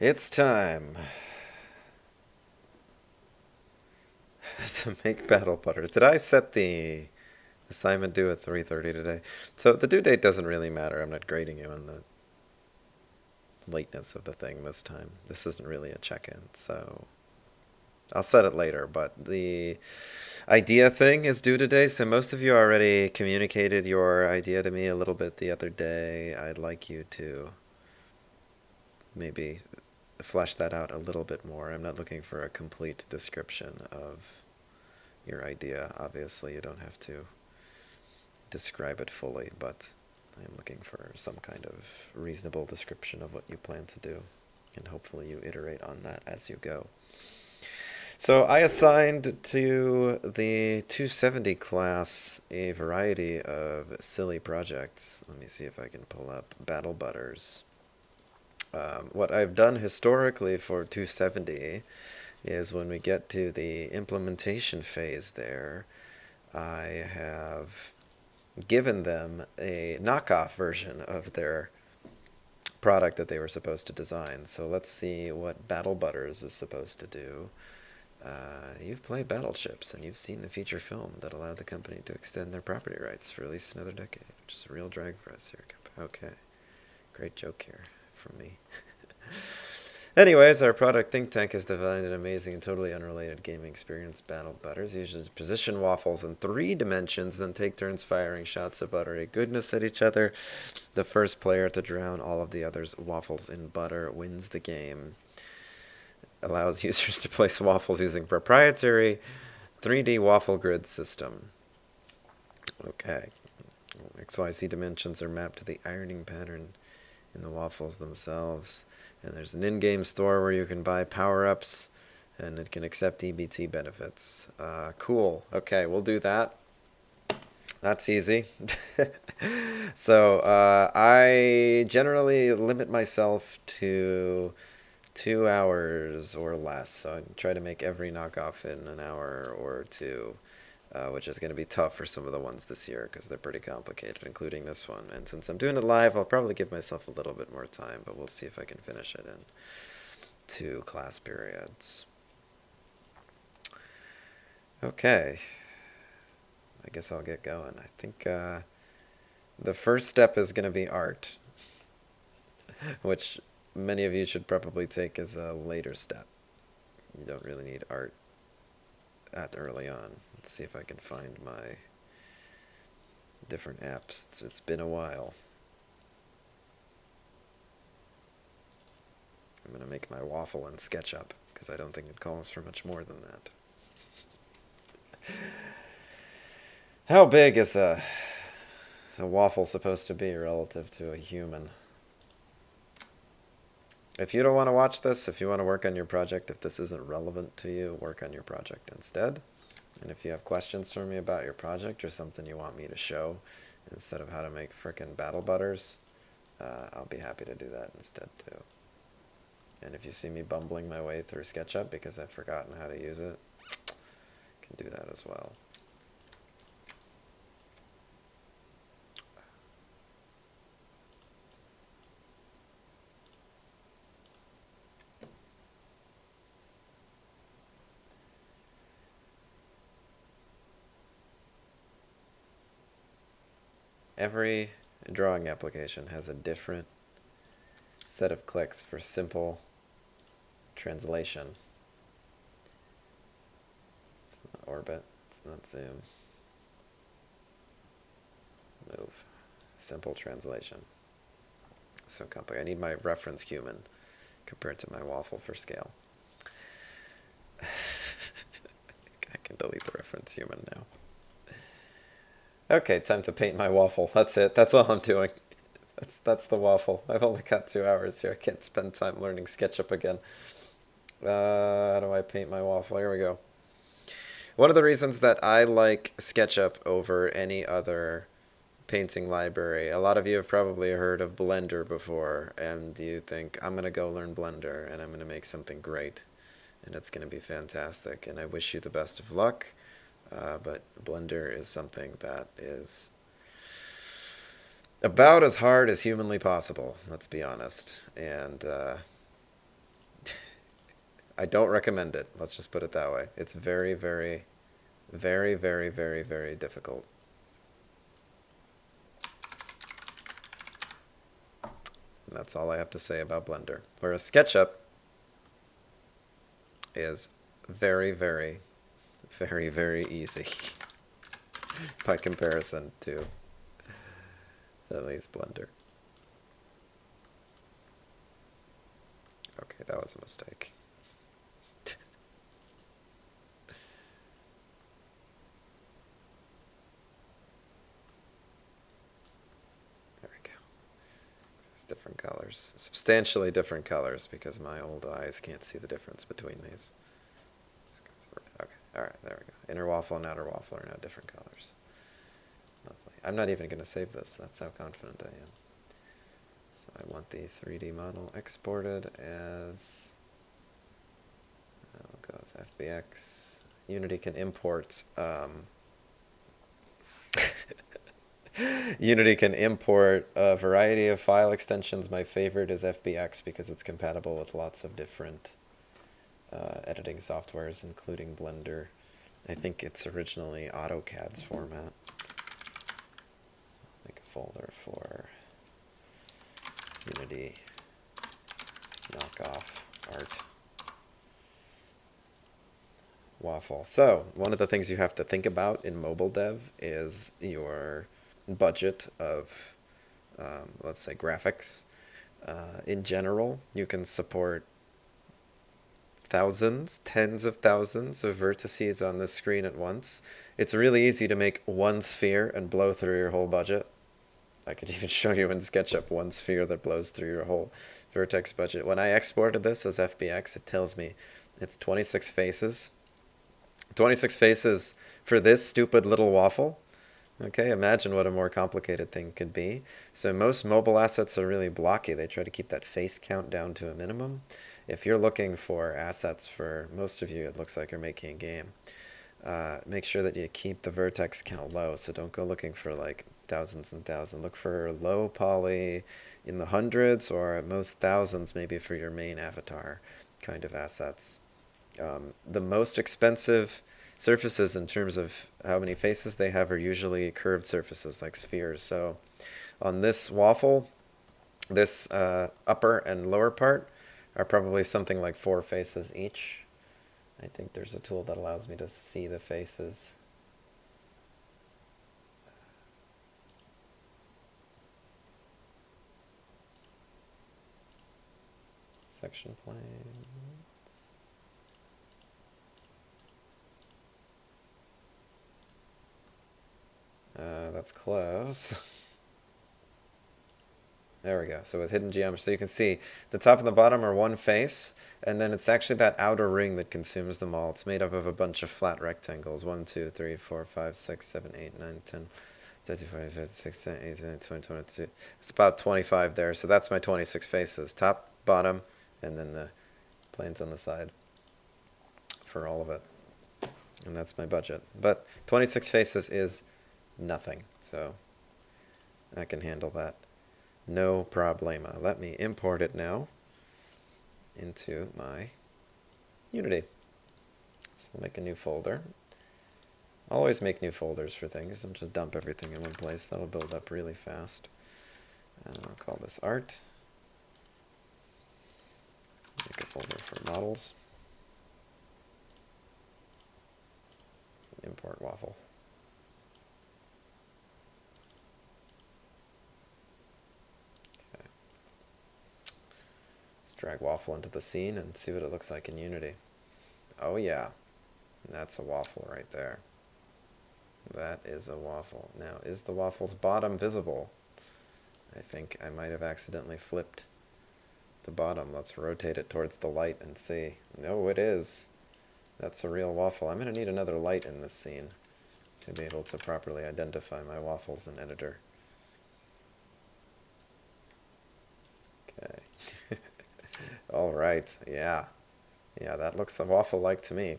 It's time to make BattleButters. Did I set the assignment due at 3:30 today? So the due date doesn't really matter. I'm not grading you on the lateness of the thing this time. This isn't really a check-in, so I'll set it later. But the idea thing is due today, so most of you already communicated your idea to me a little bit the other day. I'd like you to maybe flesh that out a little bit more. I'm not looking for a complete description of your idea. Obviously, you don't have to describe it fully, but I'm looking for some kind of reasonable description of what you plan to do, and hopefully you iterate on that as you go. So I assigned to the 270 class a variety of silly projects. Let me see if I can pull up BattleButters. What I've done historically for 270 is when we get to the implementation phase there, I have given them a knockoff version of their product that they were supposed to design. So let's see what BattleButters is supposed to do. You've played Battleships, and you've seen the feature film that allowed the company to extend their property rights for at least another decade, which is a real drag for us here. Okay, great joke here from me. Anyways, our product think tank has designed an amazing and totally unrelated gaming experience. BattleButters uses position waffles in 3 dimensions, then take turns firing shots of buttery goodness at each other. The first player to drown all of the others' waffles in butter wins the game. Allows users to place waffles using proprietary 3D waffle grid system. Okay. XYZ dimensions are mapped to the ironing pattern in the waffles themselves. And there's an in-game store where you can buy power-ups, and it can accept EBT benefits. Cool. Okay, we'll do that. That's easy. So I generally limit myself to 2 hours or less. So I try to make every knockoff in an hour or two, which is going to be tough for some of the ones this year because they're pretty complicated, including this one. And since I'm doing it live, I'll probably give myself a little bit more time, but we'll see if I can finish it in 2 class periods. Okay. I guess I'll get going. I think the first step is going to be art, which many of you should probably take as a later step. You don't really need art that early on. Let's see if I can find my different apps. It's been a while. I'm going to make my waffle in SketchUp because I don't think it calls for much more than that. How big is a waffle supposed to be relative to a human? If you don't want to watch this, if you want to work on your project, if this isn't relevant to you, work on your project instead. And if you have questions for me about your project or something you want me to show instead of how to make frickin' BattleButters, I'll be happy to do that instead too. And if you see me bumbling my way through SketchUp because I've forgotten how to use it, I can do that as well. Every drawing application has a different set of clicks for simple translation. It's not orbit, it's not zoom. Move. Simple translation. So complicated. I need my reference human compared to my waffle for scale. I can delete the reference human now. Okay, time to paint my waffle. That's it. That's all I'm doing. That's the waffle. I've only got 2 hours here. I can't spend time learning SketchUp again. How do I paint my waffle? Here we go. One of the reasons that I like SketchUp over any other painting library, a lot of you have probably heard of Blender before, and you think, I'm going to go learn Blender, and I'm going to make something great, and it's going to be fantastic, and I wish you the best of luck. But Blender is something that is about as hard as humanly possible, let's be honest. And I don't recommend it. Let's just put it that way. It's very, very, very, very, very, very difficult. And that's all I have to say about Blender. Whereas SketchUp is very, very, very, very easy by comparison to at least Blender. Okay, that was a mistake. There we go. There's different colors. Substantially different colors because my old eyes can't see the difference between these. Okay, alright, there we go. Inner waffle and outer waffle are now different colors. Lovely. I'm not even going to save this. That's how confident I am. So I want the 3D model exported as, I'll go with FBX. Unity can import, Unity can import a variety of file extensions. My favorite is FBX because it's compatible with lots of different editing softwares, including Blender. I think it's originally AutoCAD's format. Make a folder for Unity knockoff art waffle. So one of the things you have to think about in mobile dev is your budget of, let's say, graphics. In general, you can support thousands, tens of thousands of vertices on the screen at once. It's really easy to make one sphere and blow through your whole budget. I could even show you in SketchUp one sphere that blows through your whole vertex budget. When I exported this as FBX, it tells me it's 26 faces. 26 faces for this stupid little waffle. Okay, imagine what a more complicated thing could be. So most mobile assets are really blocky. They try to keep that face count down to a minimum. If you're looking for assets, for most of you, it looks like you're making a game. Make sure that you keep the vertex count low. So don't go looking for like thousands and thousands. Look for low poly in the hundreds or at most thousands maybe for your main avatar kind of assets. The most expensive surfaces in terms of how many faces they have are usually curved surfaces like spheres. So on this waffle, this upper and lower part are probably something like 4 faces each. I think there's a tool that allows me to see the faces. Section planes. That's close. There we go. So with hidden geometry, so you can see the top and the bottom are one face, and then it's actually that outer ring that consumes them all. It's made up of a bunch of flat rectangles. 1, 2, 3, 4, 5, 6, 7, 8, 9, 10, 35, 56, 18, 20, 22. It's about 25 there. So that's my 26 faces. Top, bottom, and then the planes on the side for all of it. And that's my budget. But 26 faces is nothing. So I can handle that. No problema. Let me import it now into my Unity. So I'll make a new folder. Always make new folders for things. Don't just dump everything in one place. That'll build up really fast. And I'll call this art. Make a folder for models. Import waffle. Drag waffle into the scene and see what it looks like in Unity. Oh yeah, that's a waffle right there. That is a waffle. Now, is the waffle's bottom visible? I think I might have accidentally flipped the bottom. Let's rotate it towards the light and see. No, it is. That's a real waffle. I'm going to need another light in this scene to be able to properly identify my waffles in Editor. Okay. All right, yeah. Yeah, that looks a waffle-like to me.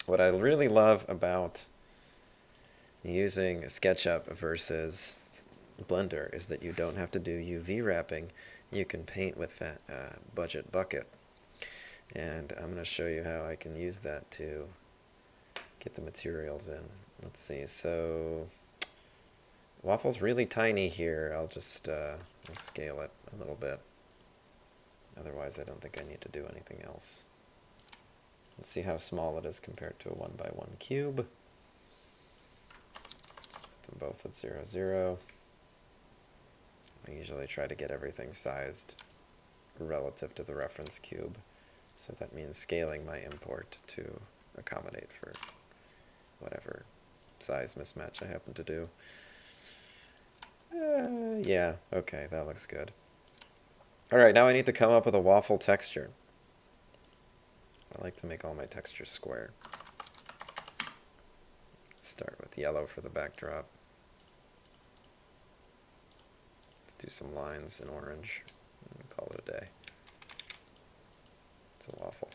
What I really love about using SketchUp versus Blender is that you don't have to do UV wrapping. You can paint with that budget bucket. And I'm going to show you how I can use that to get the materials in. Let's see, so waffle's really tiny here. I'll just I'll scale it a little bit. Otherwise, I don't think I need to do anything else. Let's see how small it is compared to a 1x1 cube. Put them both at 0, 0. I usually try to get everything sized relative to the reference cube. So that means scaling my import to accommodate for whatever size mismatch I happen to do. Yeah, okay, that looks good. Alright, now I need to come up with a waffle texture. I like to make all my textures square. Let's start with yellow for the backdrop. Let's do some lines in orange and call it a day. It's a waffle.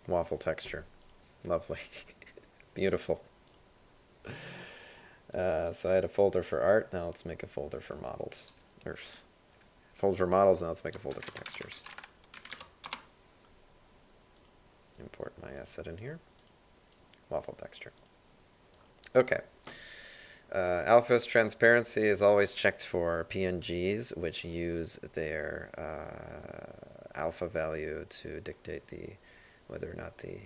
Waffle texture. Lovely. Beautiful. So I had a folder for art, now let's make a folder for models. Or folder for models, now let's make a folder for textures. Import my asset in here. Waffle texture. Okay. Alpha's transparency is always checked for PNGs, which use their alpha value to dictate whether or not the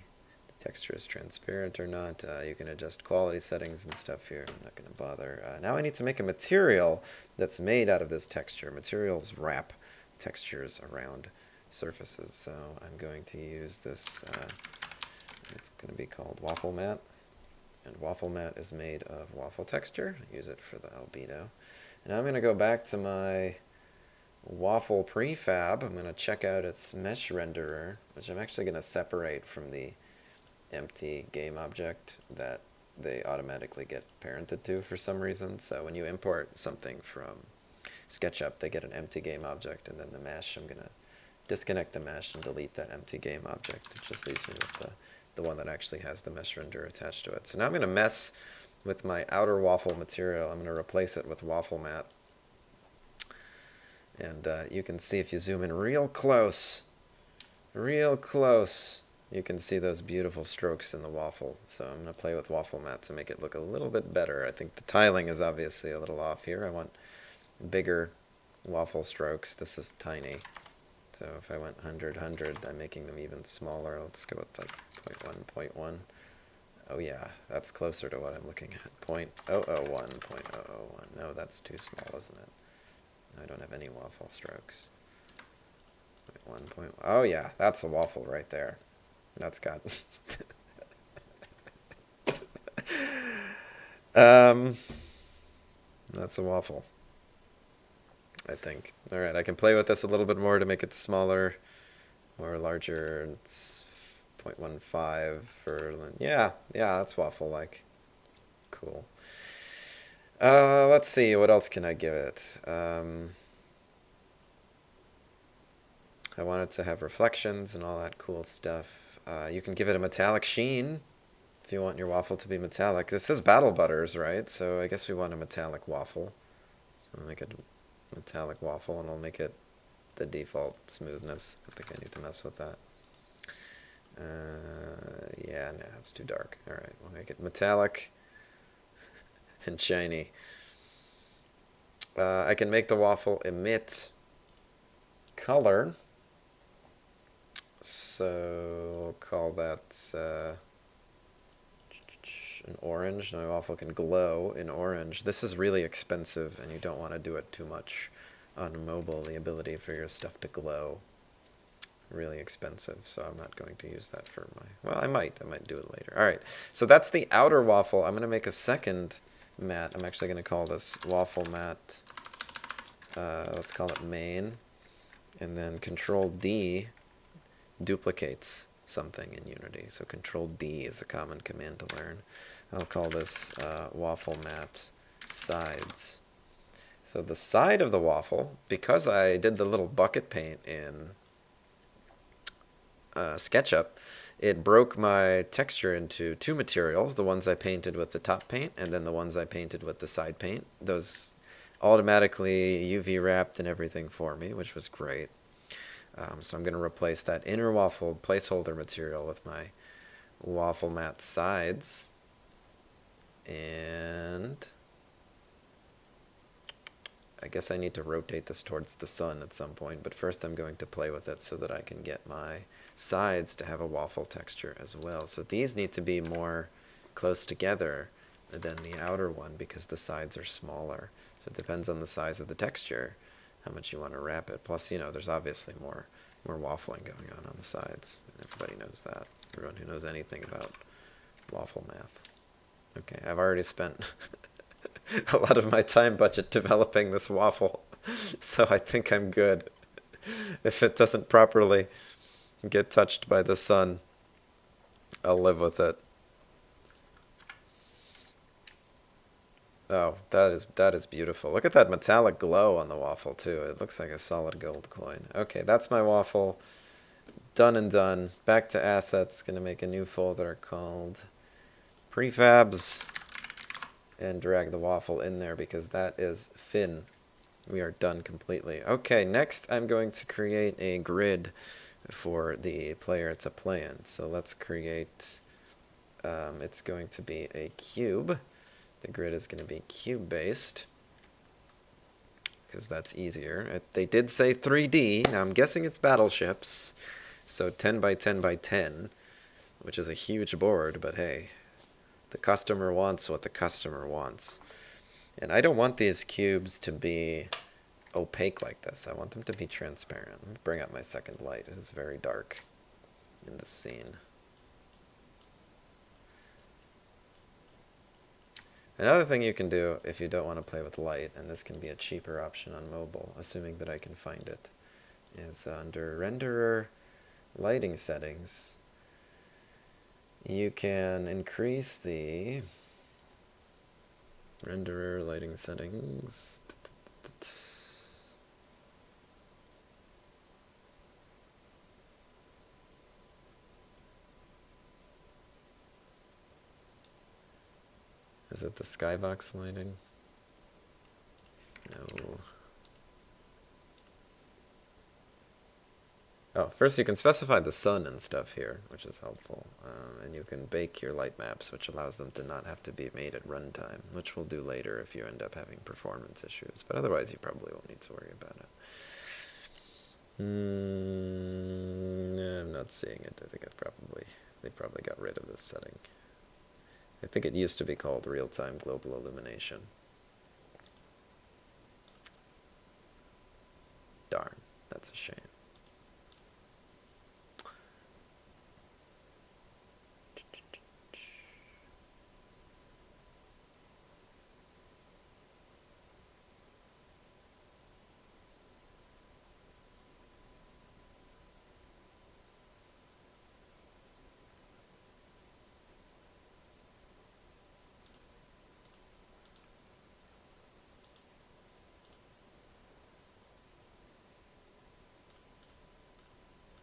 texture is transparent or not. You can adjust quality settings and stuff here. I'm not going to bother. Now I need to make a material that's made out of this texture. Materials wrap textures around surfaces. So I'm going to use this, it's going to be called waffle mat. And waffle mat is made of waffle texture. I use it for the albedo. And I'm going to go back to my waffle prefab. I'm going to check out its mesh renderer, which I'm actually going to separate from the empty game object that they automatically get parented to for some reason. So when you import something from SketchUp, they get an empty game object, and then the mesh, I'm going to disconnect the mesh and delete that empty game object. It just leaves me with the one that actually has the mesh renderer attached to it. So now I'm going to mess with my outer waffle material. I'm going to replace it with waffle mat. And you can see if you zoom in real close, you can see those beautiful strokes in the waffle. So I'm going to play with waffle mat to make it look a little bit better. I think the tiling is obviously a little off here. I want bigger waffle strokes. This is tiny. So if I went 100, 100, I'm making them even smaller. Let's go with like 0.1, 0.1. Oh yeah, that's closer to what I'm looking at. 0.001, 0.001. No, that's too small, isn't it? I don't have any waffle strokes. 0.1. Oh yeah, that's a waffle right there. That's got... that's a waffle, I think. Alright, I can play with this a little bit more to make it smaller or larger. It's 0.15 for... Yeah, that's waffle-like. Cool. Let's see, what else can I give it? I want it to have reflections and all that cool stuff. You can give it a metallic sheen if you want your waffle to be metallic. This is BattleButters, right? So I guess we want a metallic waffle. So I'll make it metallic waffle, and I'll make it the default smoothness. I think I need to mess with that. Yeah, nah, it's too dark. Alright, we'll make it metallic and shiny. I can make the waffle emit color. So we'll call that an orange. My waffle can glow in orange. This is really expensive, and you don't want to do it too much on mobile. The ability for your stuff to glow, really expensive. So I'm not going to use that for my... Well, I might do it later. All right. So that's the outer waffle. I'm going to make a second mat. I'm actually going to call this waffle mat. Let's call it main, and then Control D duplicates something in Unity. So Control D is a common command to learn. I'll call this waffle mat sides. So the side of the waffle, because I did the little bucket paint in SketchUp, it broke my texture into two materials, the ones I painted with the top paint and then the ones I painted with the side paint. Those automatically UV wrapped and everything for me, which was great. So I'm going to replace that inner waffle placeholder material with my waffle mat sides. And I guess I need to rotate this towards the sun at some point, but first I'm going to play with it so that I can get my sides to have a waffle texture as well. So these need to be more close together than the outer one because the sides are smaller. So it depends on the size of the texture, how much you want to wrap it. Plus, there's obviously more waffling going on the sides. Everybody knows that. Everyone who knows anything about waffle math. Okay, I've already spent a lot of my time budget developing this waffle, so I think I'm good. If it doesn't properly get touched by the sun, I'll live with it. Oh, that is beautiful. Look at that metallic glow on the waffle too. It looks like a solid gold coin. Okay, that's my waffle. Done and done. Back to assets. Gonna make a new folder called prefabs and drag the waffle in there because that is fin. We are done completely. Okay, next I'm going to create a grid for the player to play in. So let's create, it's going to be a cube. The grid is going to be cube-based because that's easier. They did say 3D. Now I'm guessing it's battleships. So 10 by 10 by 10, which is a huge board, but hey, the customer wants what the customer wants. And I don't want these cubes to be opaque like this. I want them to be transparent. Let me bring up my second light. It is very dark in this scene. Another thing you can do if you don't want to play with light, and this can be a cheaper option on mobile, assuming that I can find it, is under Renderer Lighting Settings, you can increase the Renderer Lighting Settings. Is it the Skybox lighting? No. Oh, first you can specify the sun and stuff here, which is helpful. And you can bake your light maps, which allows them to not have to be made at runtime, which we'll do later if you end up having performance issues. But otherwise, you probably won't need to worry about it. I'm not seeing it. I think they probably got rid of this setting. I think it used to be called real-time global illumination. Darn, that's a shame.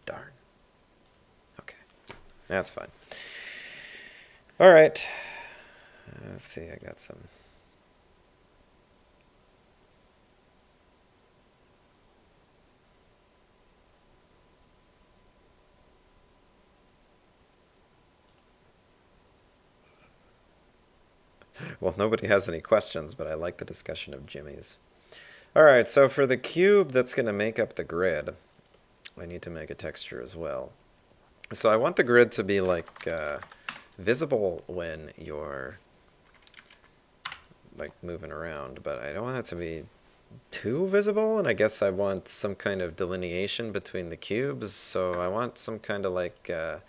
Darn. Okay, that's fine. All right. Let's see, I got some. Well, nobody has any questions, but I like the discussion of Jimmy's. All right, so for the cube that's going to make up the grid, I need to make a texture as well. So I want the grid to be like visible when you're like moving around, but I don't want it to be too visible, and I guess I want some kind of delineation between the cubes, so I want some kind of like, I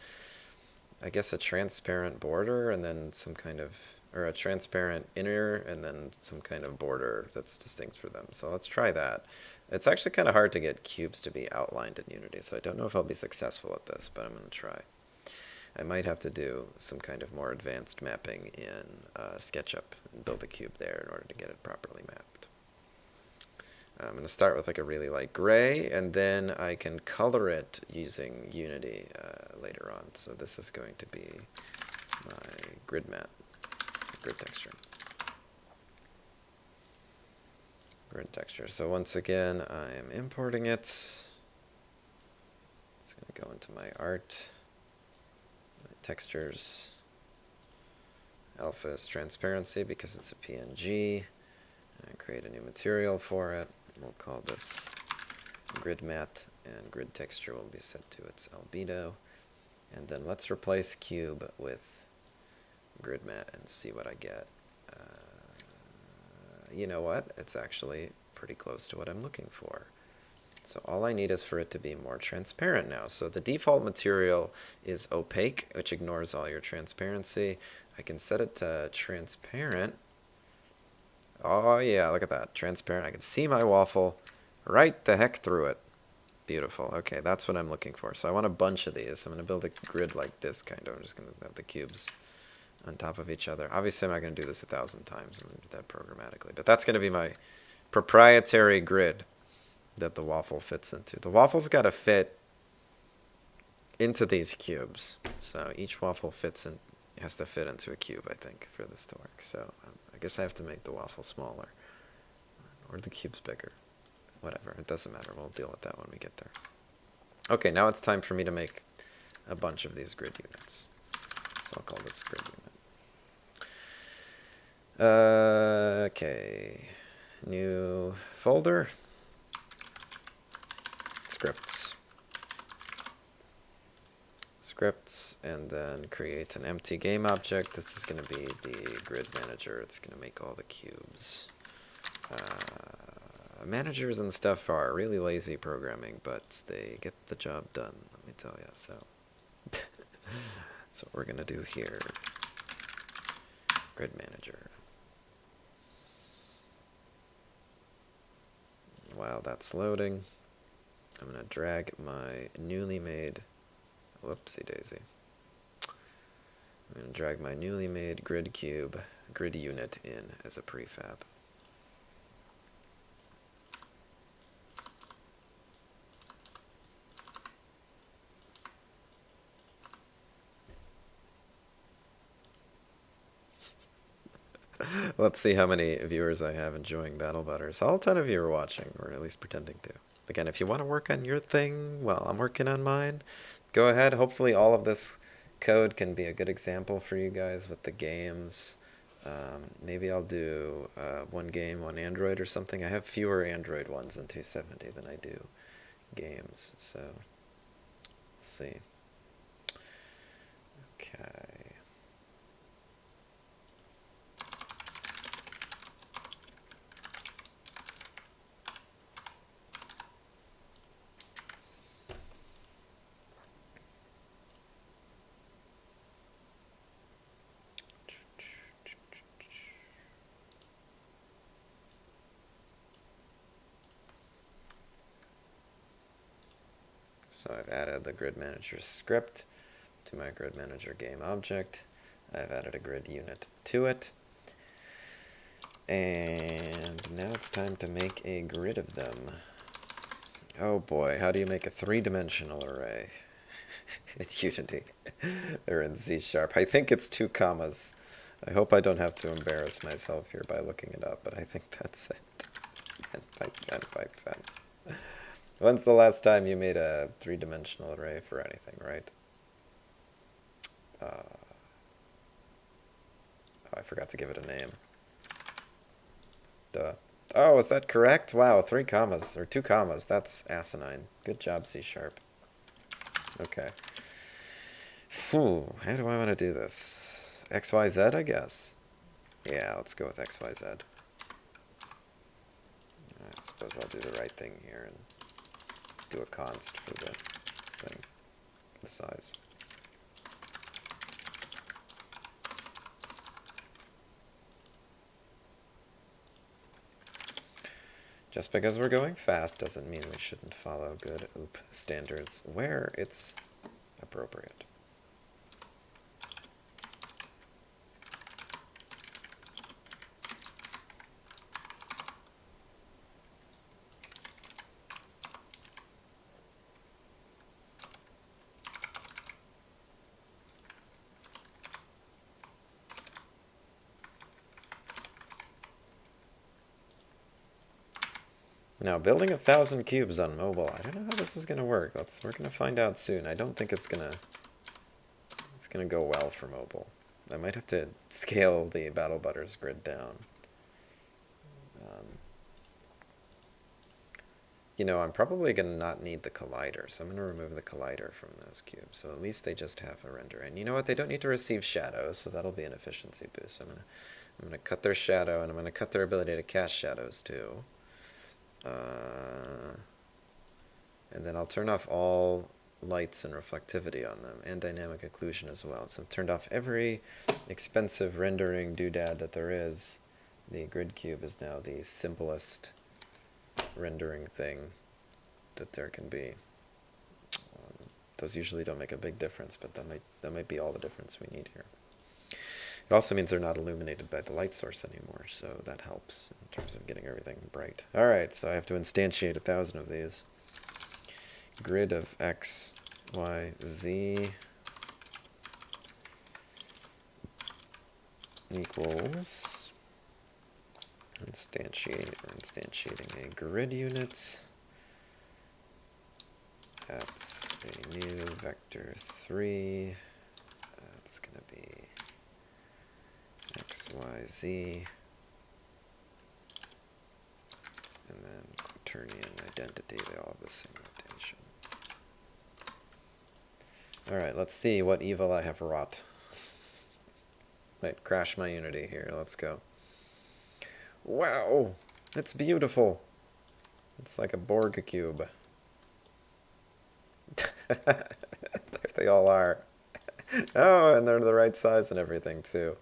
guess a transparent border, and then some kind of, or a transparent inner, and then some kind of border that's distinct for them. So let's try that. It's actually kind of hard to get cubes to be outlined in Unity, so I don't know if I'll be successful at this, but I'm going to try. I might have to do some kind of more advanced mapping in SketchUp and build a cube there in order to get it properly mapped. I'm going to start with like a really light gray, and then I can color it using Unity later on. So this is going to be my grid matte, grid texture. Grid texture. So once again, I am importing it. It's going to go into my art, my textures. Alpha is transparency because it's a PNG. And create a new material for it. We'll call this grid matte, and grid texture will be set to its albedo. And then let's replace cube with grid matte and see what I get. You know what? It's actually pretty close to what I'm looking for. So all I need is for it to be more transparent now. So the default material is opaque, which ignores all your transparency. I can set it to transparent. Oh yeah, look at that. Transparent. I can see my waffle right the heck through it. Beautiful. Okay, that's what I'm looking for. So I want a bunch of these. I'm going to build a grid like this, kind of. I'm just going to have the cubes on top of each other. Obviously, I'm not going to do this 1,000 times. I'm going to do that programmatically. But that's going to be my proprietary grid that the waffle fits into. The waffle's got to fit into these cubes. So each waffle has to fit into a cube, I think, for this to work. So I guess I have to make the waffle smaller. Or the cubes bigger. Whatever, it doesn't matter. We'll deal with that when we get there. Okay, now it's time for me to make a bunch of these grid units. So I'll call this grid unit. Okay, new folder. Scripts, and then create an empty game object. This is going to be the grid manager. It's going to make all the cubes. Managers and stuff are really lazy programming, but they get the job done, let me tell you. So that's what we're going to do here. Grid manager. While that's loading, I'm going to drag my newly made, whoopsie daisy. I'm going to drag my newly made grid cube, grid unit in as a prefab. Let's see how many viewers I have enjoying BattleButters. All 10 of you are watching, or at least pretending to. Again, if you want to work on your thing while I'm working on mine, go ahead. Hopefully all of this code can be a good example for you guys with the games. Maybe I'll do one game on Android or something. I have fewer Android ones in 270 than I do games, so let's see. Okay. So I've added the grid manager script to my grid manager game object. I've added a grid unit to it. And now it's time to make a grid of them. Oh boy, how do you make a three-dimensional array? In Unity. They're in C#. I think it's 2 commas. I hope I don't have to embarrass myself here by looking it up, but I think that's it. 10 by 10 by 10. When's the last time you made a three-dimensional array for anything, right? Oh, I forgot to give it a name. Duh. Oh, is that correct? Wow, 3 commas, or 2 commas. That's asinine. Good job, C#. Okay. Phew, how do I want to do this? XYZ, I guess? Yeah, let's go with XYZ. I suppose I'll do the right thing here and do a const for the thing, the size. Just because we're going fast doesn't mean we shouldn't follow good OOP standards where it's appropriate. Now, building 1,000 cubes on mobile, I don't know how this is going to work. We're going to find out soon. I don't think it's gonna go well for mobile. I might have to scale the BattleButters grid down. You know, I'm probably going to not need the collider, so I'm going to remove the collider from those cubes. So at least they just have a render. And you know what? They don't need to receive shadows, so that'll be an efficiency boost. So I'm gonna cut their shadow, and I'm going to cut their ability to cast shadows too. And then I'll turn off all lights and reflectivity on them, and dynamic occlusion as well. So I've turned off every expensive rendering doodad that there is. The grid cube is now the simplest rendering thing that there can be. Those usually don't make a big difference, but that might be all the difference we need here. It also means they're not illuminated by the light source anymore, so that helps in terms of getting everything bright. Alright, so I have to instantiate 1,000 of these. Grid of X, Y, Z equals instantiating a grid unit at a new vector 3. That's going to be X, Y, Z, and then quaternion identity. They all have the same notation. Alright, let's see what evil I have wrought. Might crash my Unity here. Let's go. Wow! It's beautiful! It's like a Borg cube. There they all are. Oh, and they're the right size and everything, too.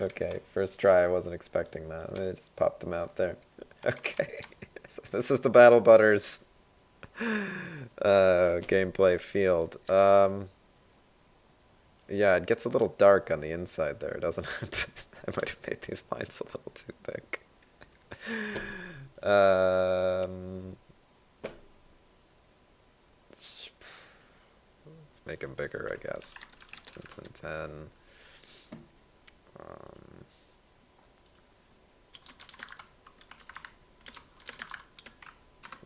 Okay, first try, I wasn't expecting that. I just popped them out there. Okay, so this is the BattleButters gameplay field. Yeah, it gets a little dark on the inside there, doesn't it? I might have made these lines a little too thick. Let's make them bigger, I guess. 10, 10, 10.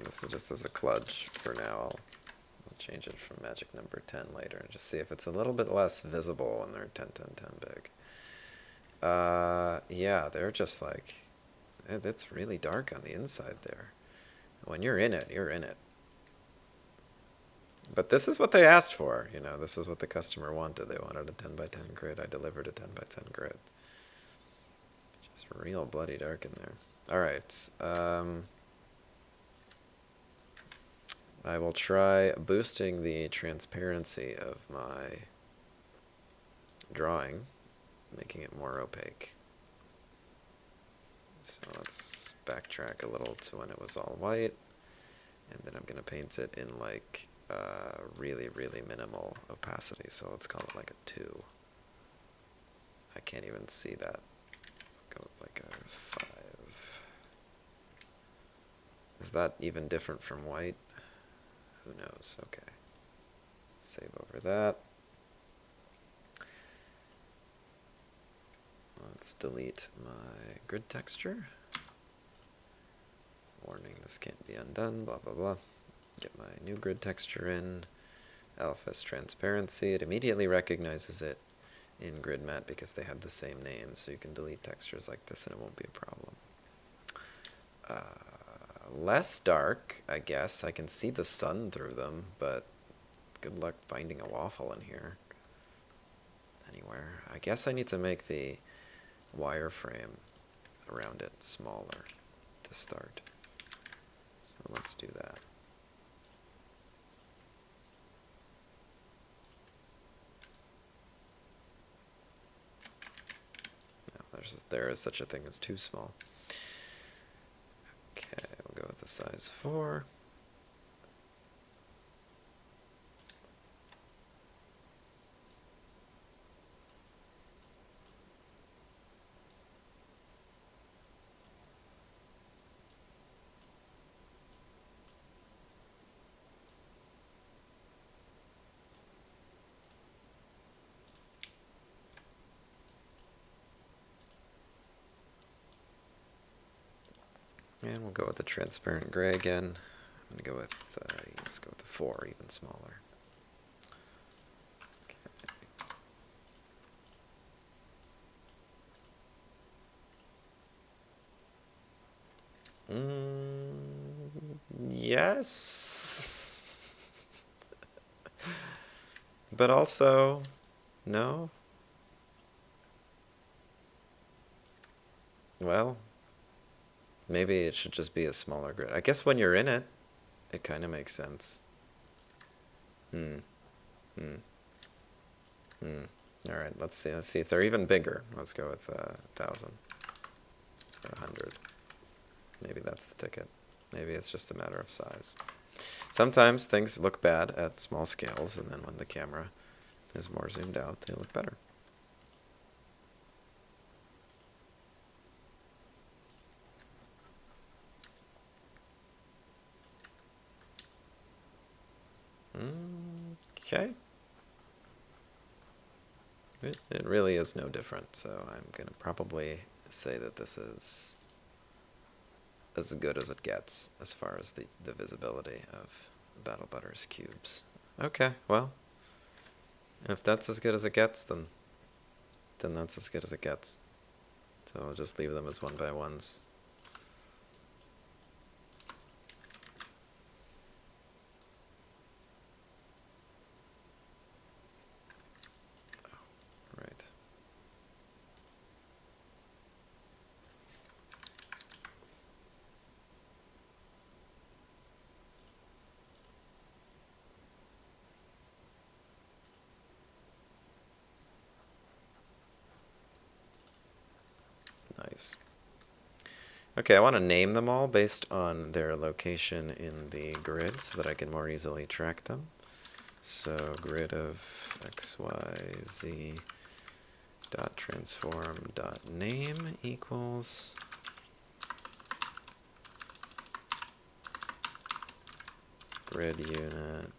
This is just as a kludge for now. I'll change it from magic number 10 later and just see if it's a little bit less visible when they're 10, 10, 10 big. Yeah, they're just like, it's really dark on the inside there. When you're in it, you're in it. But this is what they asked for, you know, this is what the customer wanted. They wanted a 10 by 10 grid. I delivered a 10 by 10 grid. Just real bloody dark in there. Alright, I will try boosting the transparency of my drawing, making it more opaque. So let's backtrack a little to when it was all white, and then I'm going to paint it in like really, really minimal opacity, so let's call it like a 2. I can't even see that. Let's go with like a 5. Is that even different from white? Who knows? Okay. Save over that. Let's delete my grid texture. Warning, this can't be undone, blah, blah, blah. Get my new grid texture in. Alpha's transparency. It immediately recognizes it in grid mat because they had the same name, so you can delete textures like this and it won't be a problem. Less dark, I guess. I can see the sun through them, but good luck finding a waffle in here anywhere. I guess I need to make the wireframe around it smaller to start. So let's do that. No, there is such a thing as too small. Okay, we'll go with the size 4. And we'll go with the transparent gray again. I'm going to go with, let's go with the 4, even smaller. Yes. But also, no. Well, maybe it should just be a smaller grid. I guess when you're in it, it kind of makes sense. Hmm. All right, let's see. Let's see if they're even bigger. Let's go with 1,000 or 100. Maybe that's the ticket. Maybe it's just a matter of size. Sometimes things look bad at small scales, and then when the camera is more zoomed out, they look better. Okay. It really is no different, so I'm going to probably say that this is as good as it gets as far as the visibility of BattleButters cubes. Okay, well, if that's as good as it gets, then that's as good as it gets. So I'll just leave them as 1x1s. Right. Nice. Okay, I want to name them all based on their location in the grid so that I can more easily track them. So grid of x, y, z dot transform dot name equals grid unit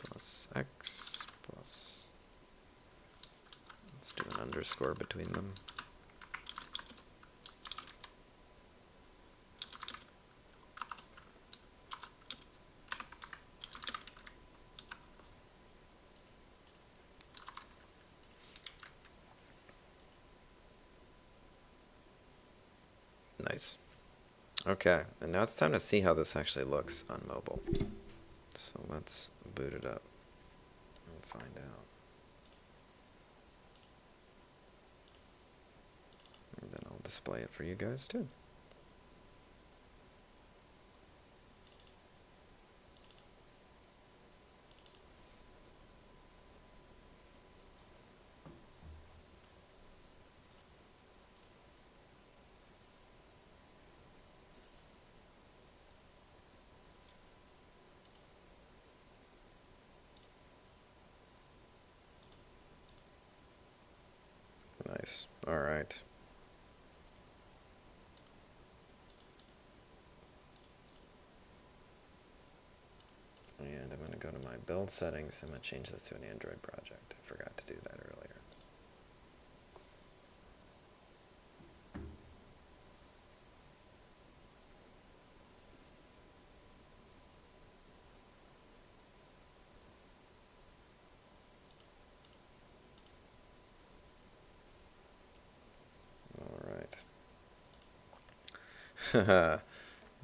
plus x plus, let's do an underscore between them. Nice. Okay, and now it's time to see how this actually looks on mobile. So let's boot it up and find out. And then I'll display it for you guys too. Nice. All right. And I'm going to go to my build settings. I'm going to change this to an Android project. I forgot to do that earlier. All right.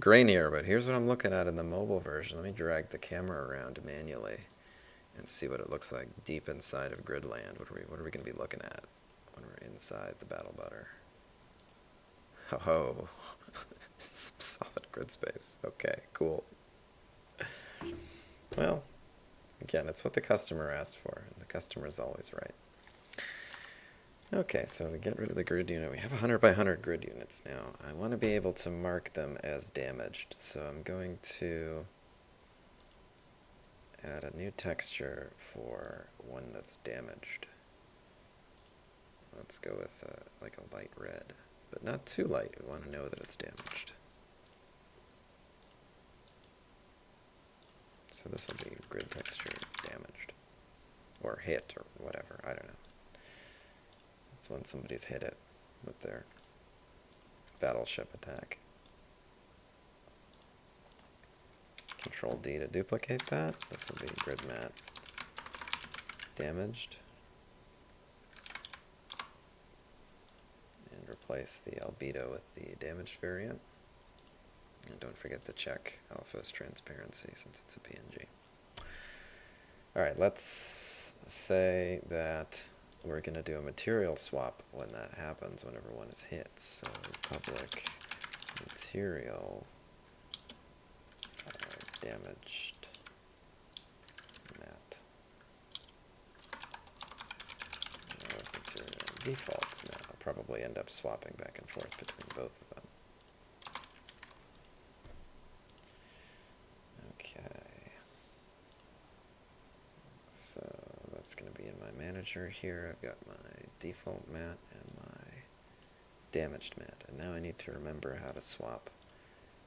Grainier, but here's what I'm looking at in the mobile version. Let me drag the camera around manually and see what it looks like deep inside of Gridland. What are we going to be looking at when we're inside the BattleButter? Oh, some solid grid space. Okay, cool. Well, again, it's what the customer asked for, and the customer is always right. Okay, so to get rid of the grid unit, we have 100 by 100 grid units now. I want to be able to mark them as damaged, so I'm going to add a new texture for one that's damaged. Let's go with like a light red, but not too light. We want to know that it's damaged. So this will be grid texture damaged, or hit, or whatever, I don't know. It's when somebody's hit it with their battleship attack. Control D to duplicate that. This will be grid mat damaged. And replace the albedo with the damaged variant. And don't forget to check alpha's transparency since it's a PNG. Alright, let's say that we're going to do a material swap when that happens, whenever one is hit. So public material damaged mat. Material default mat. I'll probably end up swapping back and forth between both of them. Okay. So that's going to be in my manager here. I've got my default mat and my damaged mat. And now I need to remember how to swap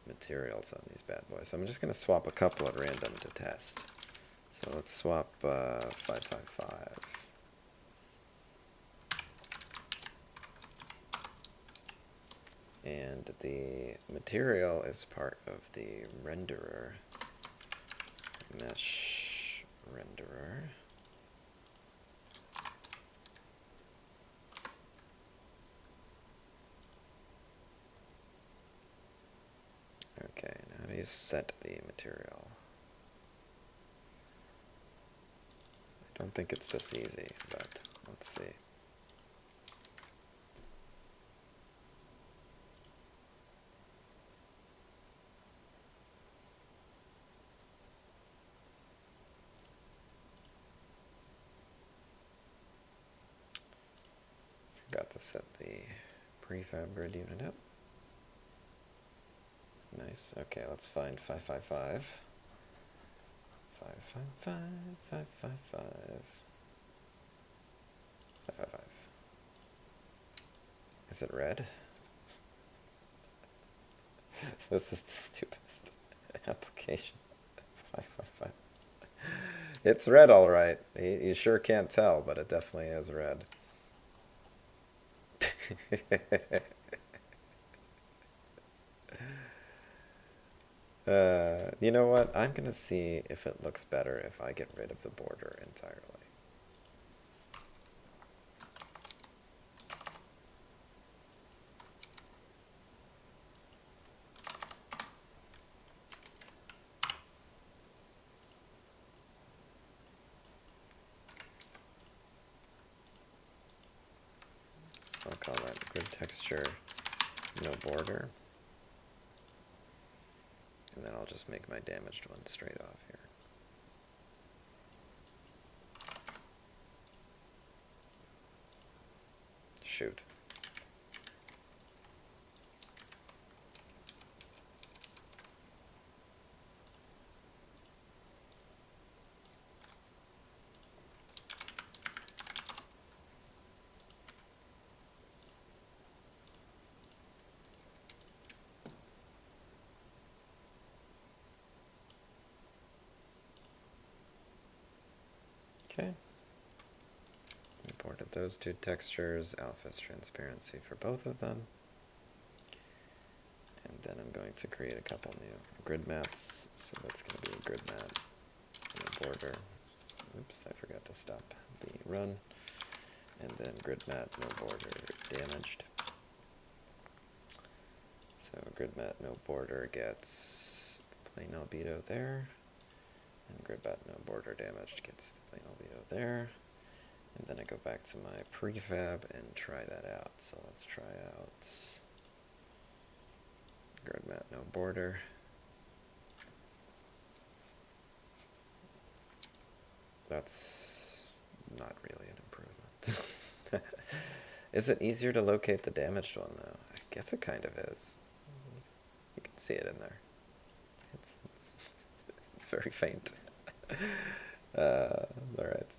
materials on these bad boys. So I'm just going to swap a couple at random to test. So let's swap 555. And the material is part of the renderer, mesh renderer. Okay, now how do you set the material? I don't think it's this easy, but let's see. Forgot to set the prefab grid unit up. Nice. Okay, let's find 555. 555, 555. 555. Is it red? This is the stupidest application. 555. It's red, all right. You sure can't tell, but it definitely is red. You know what? I'm going to see if it looks better if I get rid of the border entirely. So I'll call that grid texture no border. And then I'll just make my damaged one straight off here. Shoot. Okay. Imported those two textures, alpha's transparency for both of them. And then I'm going to create a couple new grid mats. So that's going to be a grid mat and a border. Oops, I forgot to stop the run. And then grid mat, no border, damaged. So grid mat, no border gets the plain albedo there. And grid mat, no border damaged gets the plain albedo there. And then I go back to my prefab and try that out. So let's try out grid mat, no border. That's not really an improvement. Is it easier to locate the damaged one though? I guess it kind of is. You can see it in there. It's very faint. Alright.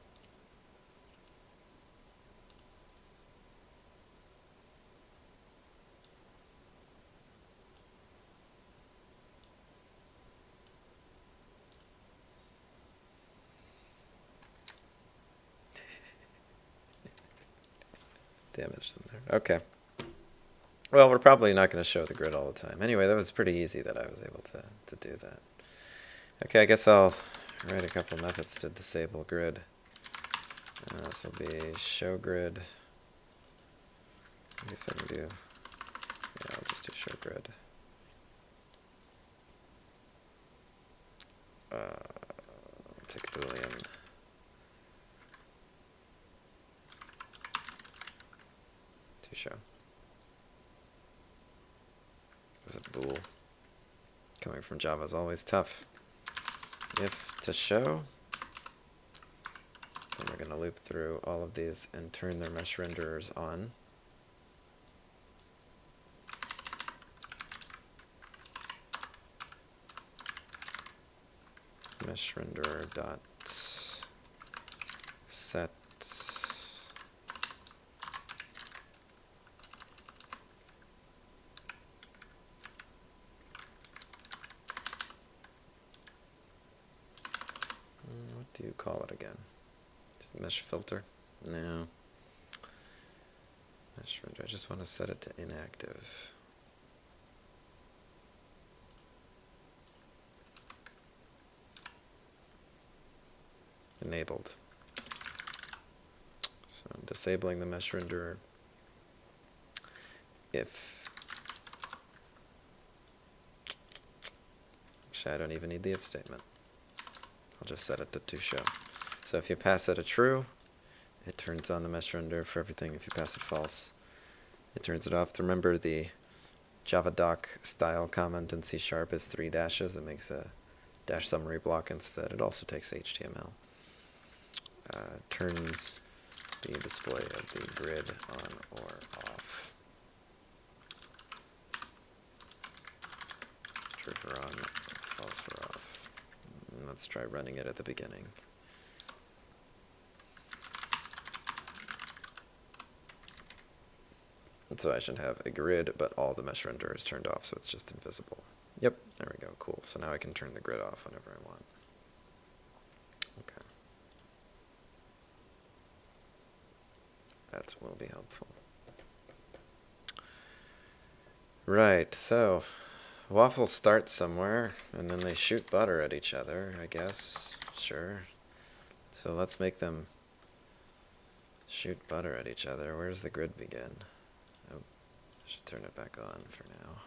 Damaged in there. Okay. Well, we're probably not going to show the grid all the time. Anyway, that was pretty easy that I was able to do that. Okay, I guess I'll write a couple methods to disable grid. This will be show grid. I guess I can do, yeah, I'll just do show grid. Take a boolean. To show. There's a bool. Coming from Java is always tough. If to show, then we're going to loop through all of these and turn their mesh renderers on. Mesh renderer dot set what do you call it again? Mesh filter? No. Mesh render. I just want to set it to inactive. Enabled. So I'm disabling the mesh renderer if, actually I don't even need the if statement. I'll just set it to show. So if you pass it a true, it turns on the mesh renderer for everything. If you pass it false, it turns it off. Remember the Java doc style comment in C# is 3 dashes. It makes a dash summary block instead. It also takes HTML. Turns the display of the grid on or off. True for on, false for off. And let's try running it at the beginning. And so I should have a grid, but all the mesh render is turned off, so it's just invisible. Yep, there we go, cool. So now I can turn the grid off whenever I want. Okay. That will be helpful. Right, so waffles start somewhere, and then they shoot butter at each other, I guess. Sure. So let's make them shoot butter at each other. Where's the grid begin? Oh, I should turn it back on for now.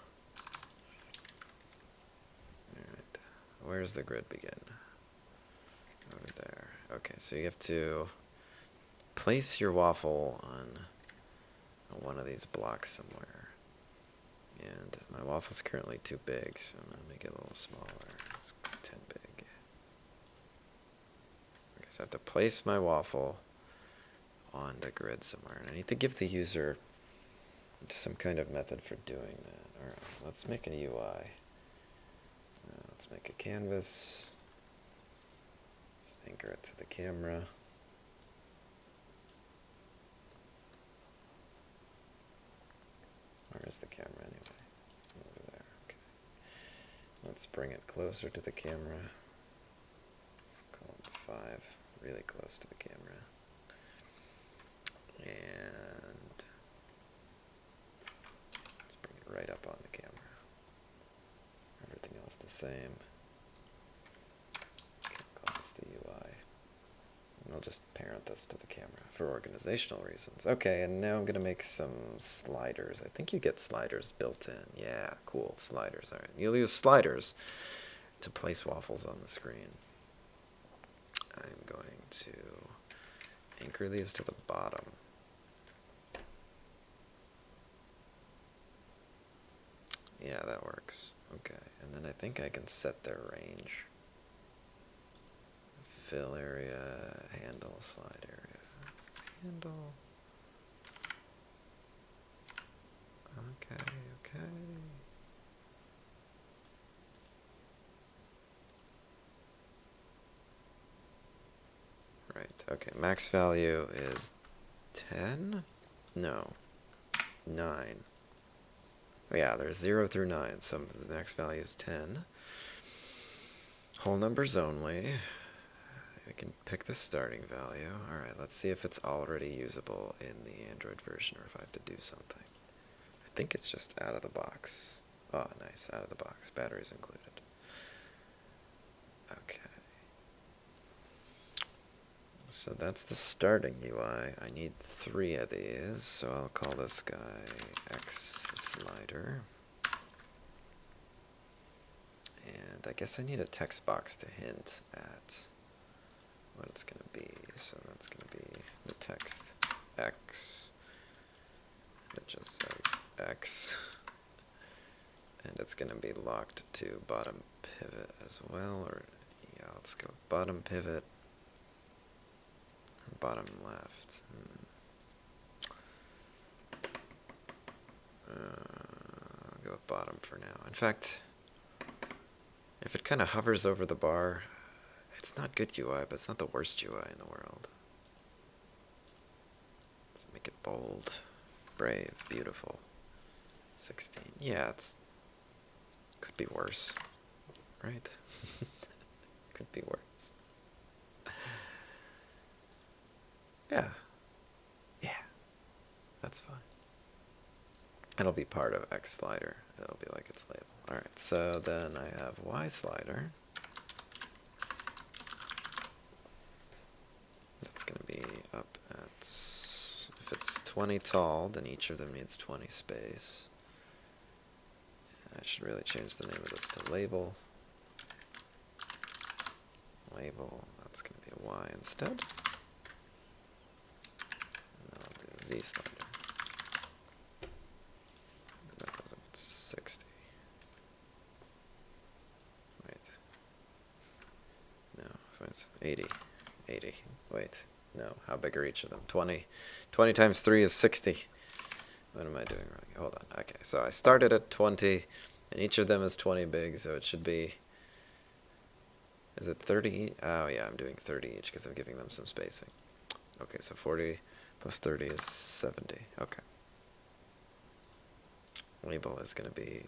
Alright, where's the grid begin? Over there. Okay, so you have to place your waffle on one of these blocks somewhere. And my waffle's currently too big, so I'm going to make it a little smaller. Let's go 10 big. Okay, so I have to place my waffle on the grid somewhere. And I need to give the user some kind of method for doing that. Alright, let's make a UI. Let's make a canvas. Let's anchor it to the camera. Where is the camera anyway? Over there, okay. Let's bring it closer to the camera. Let's call it 5, really close to the camera. And let's bring it right up on the camera. Everything else the same. Call this the UI. And I'll just parent this to the camera for organizational reasons. Okay, and now I'm going to make some sliders. I think you get sliders built in. Yeah, cool, sliders. All right, you'll use sliders to place waffles on the screen. I'm going to anchor these to the bottom. Yeah, that works. Okay, and then I think I can set their range. Fill area, handle, slide area. That's the handle. Okay, okay. Right, okay, max value is 10? No, 9. Yeah, there's 0 through 9, so the max value is 10. Whole numbers only. We can pick the starting value. Alright, let's see if it's already usable in the Android version or if I have to do something. I think it's just out of the box. Oh, nice, out of the box. Batteries included. Okay. So that's the starting UI. I need 3 of these, so I'll call this guy X slider. And I guess I need a text box to hint at what it's going to be. So that's going to be the text X. And it just says X. And it's going to be locked to bottom pivot as well. Or yeah, let's go with bottom pivot. Bottom left. I'll go with bottom for now. In fact, if it kind of hovers over the bar, it's not good UI, but it's not the worst UI in the world. Let's make it bold, brave, beautiful. 16. Yeah, could be worse, right? Could be worse. Yeah. Yeah. That's fine. It'll be part of X slider. It'll be like its label. Alright, so then I have Y slider. That's going to be up at, if it's 20 tall, then each of them needs 20 space. I should really change the name of this to label. Label, that's going to be a Y instead. And then I'll do a Z slider. And that goes up at 60. Wait. No, if it's 80. 80. Wait. No, how big are each of them? 20. 20 times 3 is 60. What am I doing wrong? Hold on. Okay, so I started at 20, and each of them is 20 big, so it should be... Is it 30? Oh, yeah, I'm doing 30 each because I'm giving them some spacing. Okay, so 40 plus 30 is 70. Okay. Label is going to be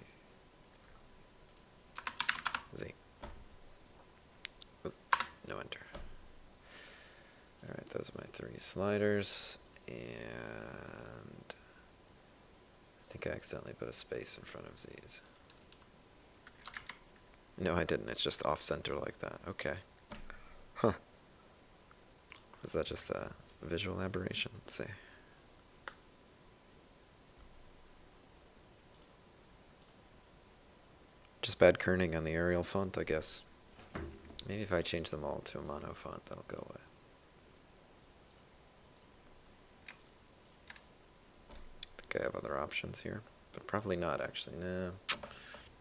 Z. Oop, no enter. Alright, those are my 3 sliders, and I think I accidentally put a space in front of Z's. No, I didn't. It's just off-center like that. Okay. Huh. Is that just a visual aberration? Let's see. Just bad kerning on the Arial font, I guess. Maybe if I change them all to a mono font, that'll go away. I think I have other options here, but probably not, actually. No.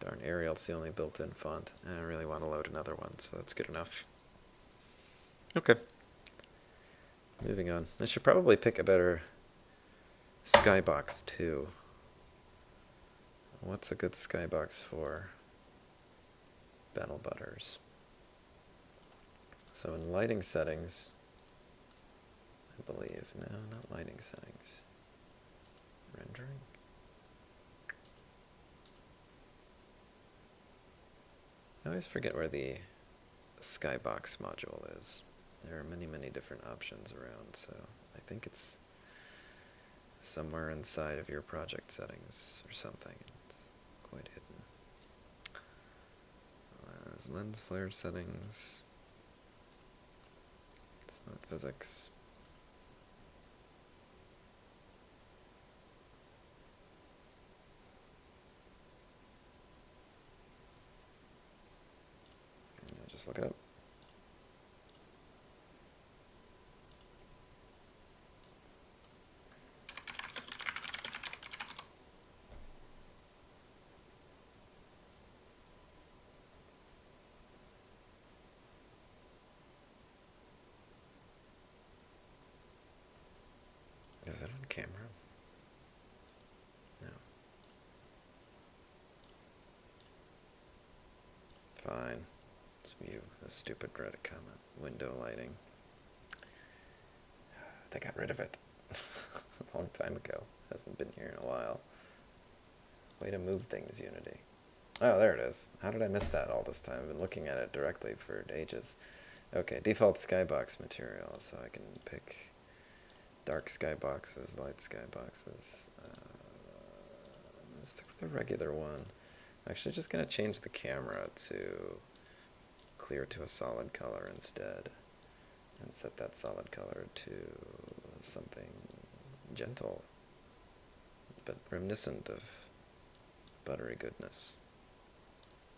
Darn, Arial's the only built-in font. I don't really want to load another one, so that's good enough. Okay. Moving on. I should probably pick a better Skybox too. What's a good Skybox for BattleButters? So in lighting settings, I believe. No, not lighting settings. Rendering? I always forget where the Skybox module is. There are many, many different options around, so I think it's somewhere inside of your project settings or something. It's quite hidden. There's lens flare settings. It's not physics. Just look it up. Is it on camera? No. Fine. Let's view the stupid Reddit comment. Window lighting. They got rid of it a long time ago. Hasn't been here in a while. Way to move things, Unity. Oh, there it is. How did I miss that all this time? I've been looking at it directly for ages. Okay, default skybox material, so I can pick dark skyboxes, light skyboxes. Let's stick with the regular one. I'm actually just going to change the camera to clear to a solid color instead, and set that solid color to something gentle, but reminiscent of buttery goodness.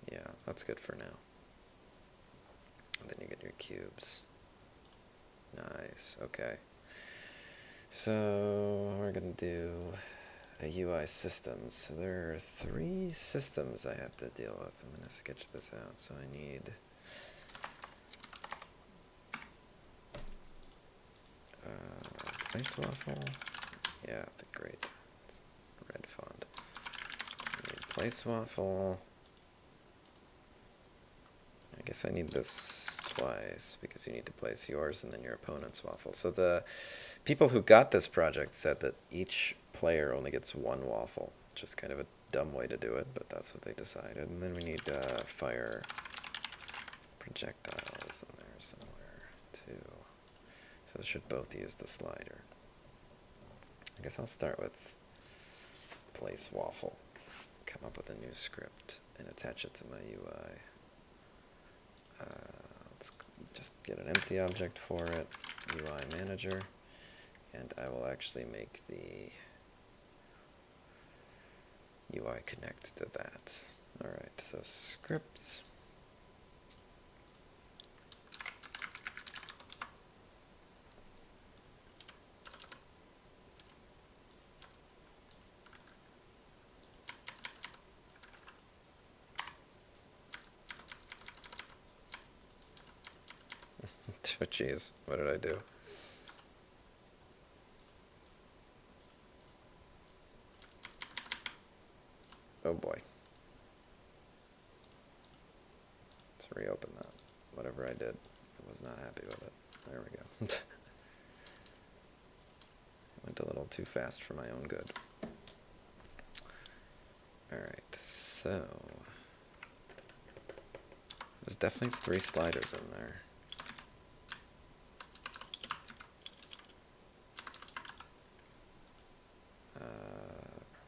Yeah, that's good for now. And then you get your cubes. Nice, okay. So we're going to do a UI system. So there are 3 systems I have to deal with. I'm going to sketch this out. So I need place waffle. Yeah, great. It's red font. I need place waffle. I guess I need this twice because you need to place yours and then your opponent's waffle. So the people who got this project said that each player only gets 1 waffle, which is kind of a dumb way to do it, but that's what they decided. And then we need fire projectiles in there somewhere too. So they should both use the slider. I guess I'll start with place waffle, come up with a new script, and attach it to my UI. Let's just get an empty object for it, UI manager, and I will actually make the UI connect to that. Alright, so scripts. Oh, jeez, what did I do? Oh boy. Let's reopen that. Whatever I did, I was not happy with it. There we go. Went a little too fast for my own good. Alright, so there's definitely 3 sliders in there.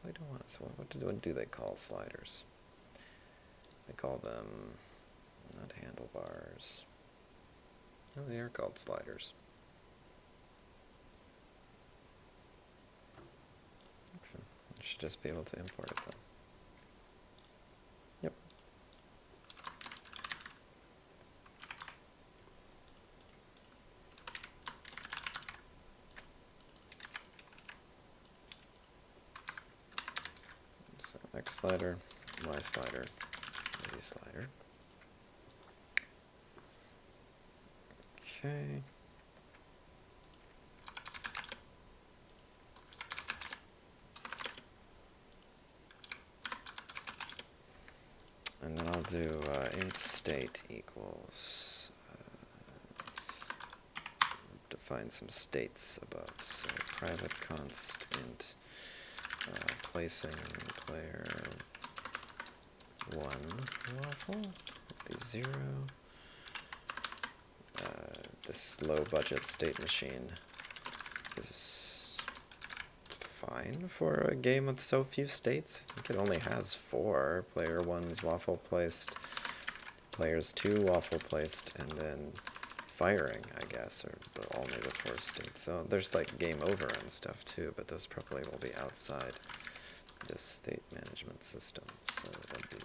Probably don't want to. So what do they call sliders? They call them not handlebars. No, they are called sliders. Okay. I should just be able to import it then. Yep. So X slider, Y slider, Z slider. Okay. And then I'll do int state equals, let's define some states above. So private const int placing player 1 waffle would be 0. This low budget state machine is fine for a game with so few states. I think it only has 4. Player 1's waffle placed, players 2 waffle placed, and then firing, I guess, or only the 4 states. So there's like game over and stuff too, but those probably will be outside this state management system. So that'll be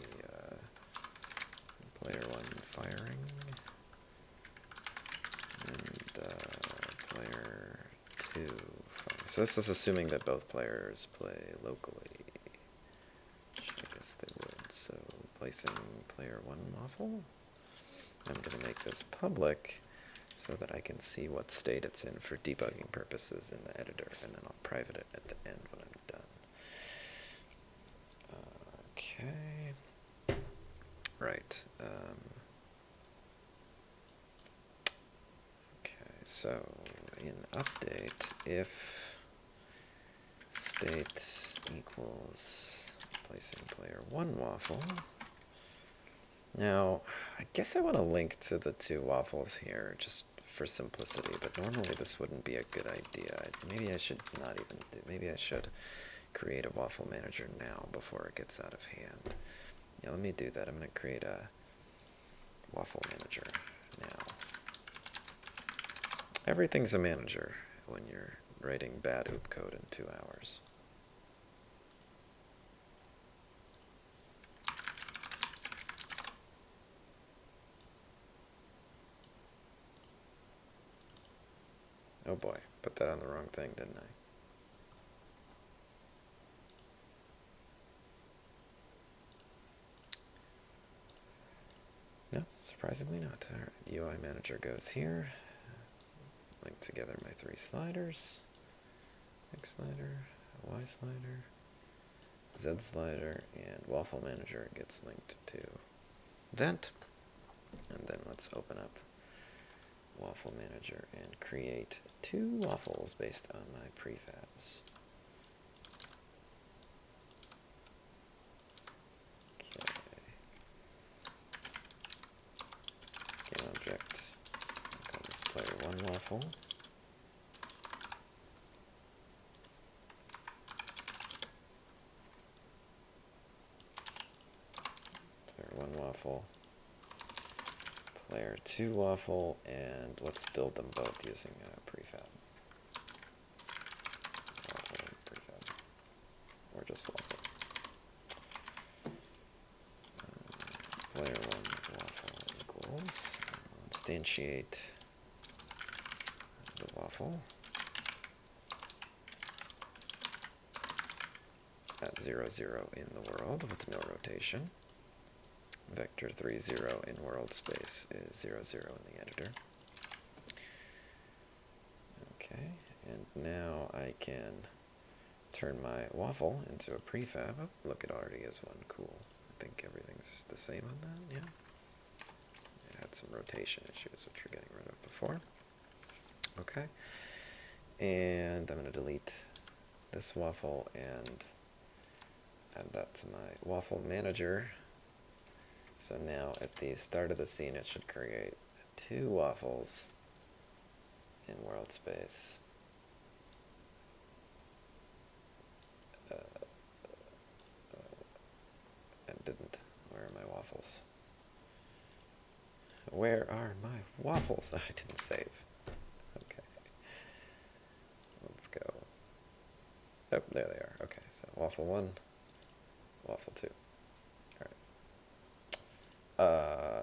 player 1 firing, and player 2 firing. So this is assuming that both players play locally, which I guess they would. So placing player 1 waffle. I'm going to make this public so that I can see what state it's in for debugging purposes in the editor, and then I'll private it at the end when I'm done. Okay. Right. Okay, so in update, if state equals placing player 1 waffle. Now, I guess I want to link to the 2 waffles here just for simplicity, but normally this wouldn't be a good idea. Maybe I should not even do, maybe I should create a waffle manager now before it gets out of hand. Yeah, let me do that. I'm going to create a Waffle manager now. Everything's a manager when you're writing bad OOP code in 2 hours. Oh boy, put that on the wrong thing, didn't I? No, surprisingly not. All right, UI manager goes here. Link together my 3 sliders. X slider, Y slider, Z slider, and waffle manager gets linked to that. And then let's open up waffle manager and create 2 waffles based on my prefabs. Okay. Game object. I'll call this player 1 waffle. Player 1 waffle. Player 2 waffle, and let's build them both using prefab. Waffle and prefab. Or just waffle. Player 1 waffle equals, instantiate the waffle at 0, 0 in the world with no rotation. Vector 3, 0 in world space is 0, 0 in the editor. Okay, and now I can turn my waffle into a prefab. Oh, look, it already is one. Cool. I think everything's the same on that, yeah. It had some rotation issues, which we're getting rid of before. Okay, and I'm going to delete this waffle and add that to my waffle manager. So now at the start of the scene, it should create 2 waffles in world space. And didn't. Where are my waffles? Where are my waffles? I didn't save. Okay. Let's go. Oh, there they are. Okay, so waffle 1, waffle 2.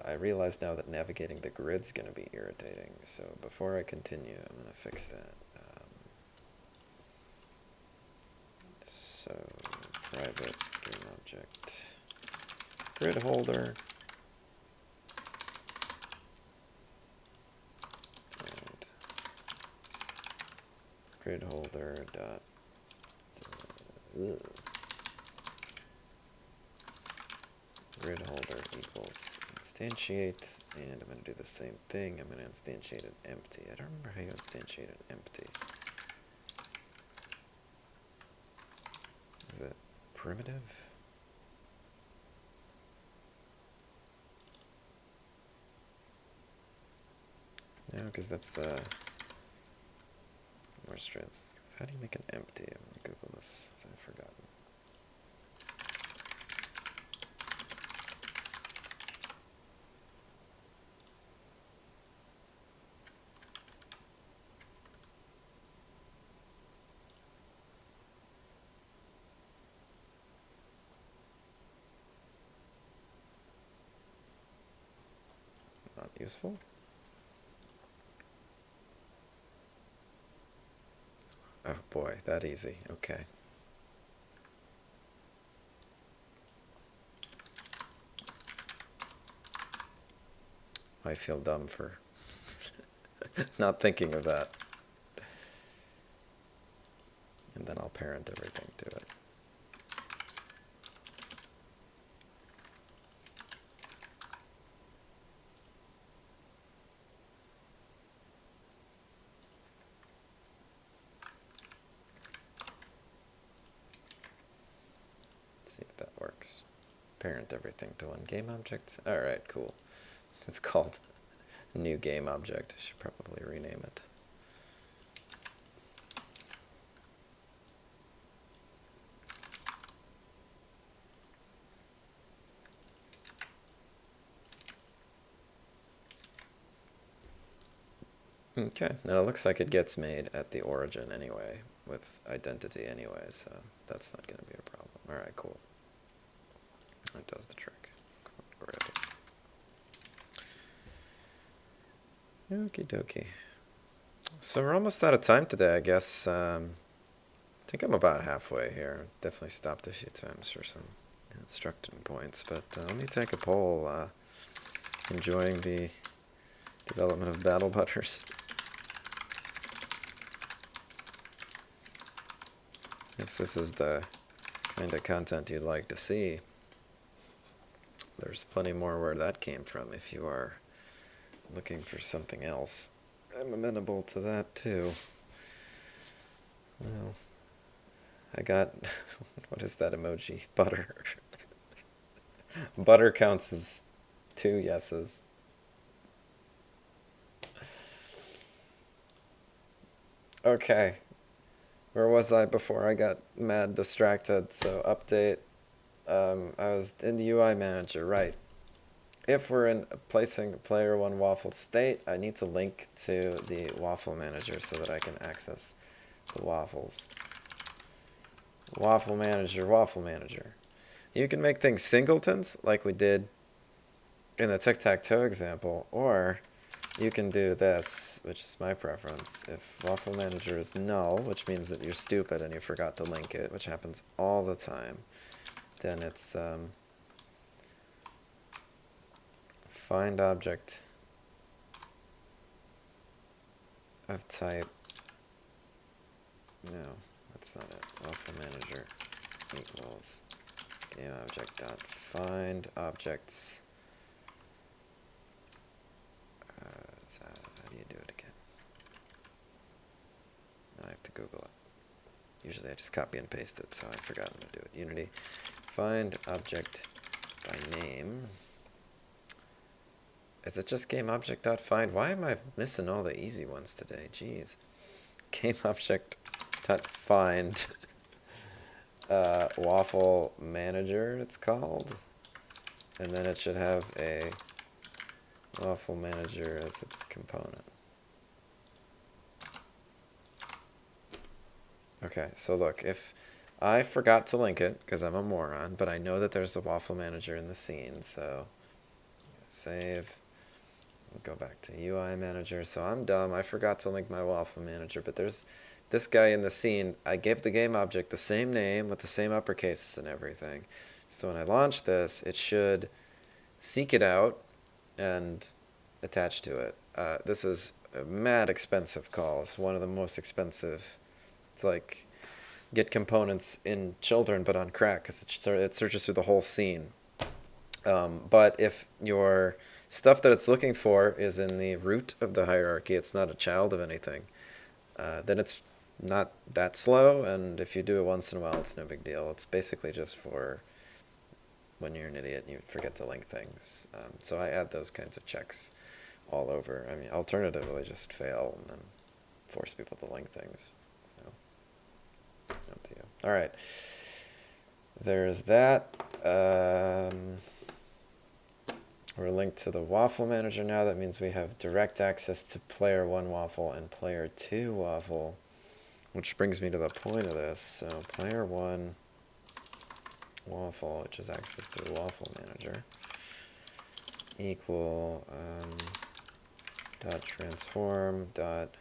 I realize now that navigating the grid's going to be irritating, so before I continue, I'm going to fix that. So, private game object grid holder, and grid holder dot grid holder equals instantiate, and I'm going to do the same thing. I'm going to instantiate an empty. I don't remember how you instantiate an empty. Is it primitive? No, because that's more strengths. How do you make an empty? I'm going to Google this, because I've forgotten. Not useful. Oh boy, that easy. Okay. I feel dumb for not thinking of that. And then I'll parent everything to it. See if that works. Parent everything to one game object. Alright, cool. It's called new game object. I should probably rename it. Okay, now it looks like it gets made at the origin anyway, with identity anyway, so that's not going to be a problem. Alright, cool. That does the trick. Okie dokie. So we're almost out of time today, I guess. I think I'm about halfway here. Definitely stopped a few times for some instructing points, but let me take a poll. Enjoying the development of BattleButters? If this is the kind of content you'd like to see, there's plenty more where that came from if you are looking for something else. I'm amenable to that too. Well, I got, what is that emoji? Butter. Butter counts as 2 yeses. Okay. Where was I before I got mad distracted? So update. I was in the UI manager, right. If we're in placing player 1 waffle state, I need to link to the waffle manager so that I can access the waffles. Waffle manager, waffle manager. You can make things singletons like we did in the tic-tac-toe example, or you can do this, which is my preference. If waffle manager is null, which means that you're stupid and you forgot to link it, which happens all the time, then it's find object of type, no, that's not it, waffle manager equals game object dot find objects, how do you do it again? Now I have to Google it. Usually I just copy and paste it, so I've forgotten to do it. Unity, find object by name. Is it just GameObject.find? Why am I missing all the easy ones today? Jeez. GameObject.find waffle manager, it's called. And then it should have a waffle manager as its component. Okay, so look, if I forgot to link it, because I'm a moron, but I know that there's a waffle manager in the scene, so save. Go back to UI manager. So I'm dumb. I forgot to link my waffle manager, but there's this guy in the scene. I gave the game object the same name with the same uppercases and everything. So when I launch this, it should seek it out and attach to it. This is a mad expensive call. It's one of the most expensive. It's like get components in Children, but on crack, because it searches through the whole scene. But if your stuff that it's looking for is in the root of the hierarchy, it's not a child of anything, then it's not that slow, and if you do it once in a while, it's no big deal. It's basically just for when you're an idiot and you forget to link things. So I add those kinds of checks all over. I mean, alternatively, just fail and then force people to link things. So, up to you. All right. There's that. We're linked to the waffle manager now. That means we have direct access to player 1 waffle and player 2 waffle, which brings me to the point of this. So player 1 waffle, which is access to the waffle manager, equal dot transform dot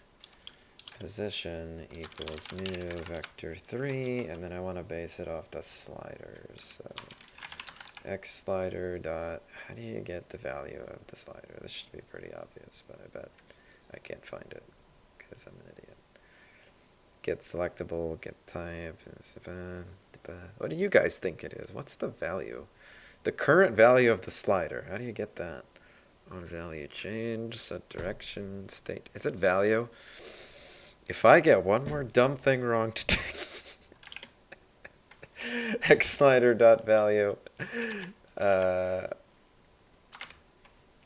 position equals new vector 3, and then I want to base it off the sliders. So x slider dot, how do you get the value of the slider? This should be pretty obvious, but I bet I can't find it because I'm an idiot. Get selectable, get type, what do you guys think it is? What's the value? The current value of the slider, how do you get that? On value change, set direction, state, is it value? If I get one more dumb thing wrong today, x slider dot value,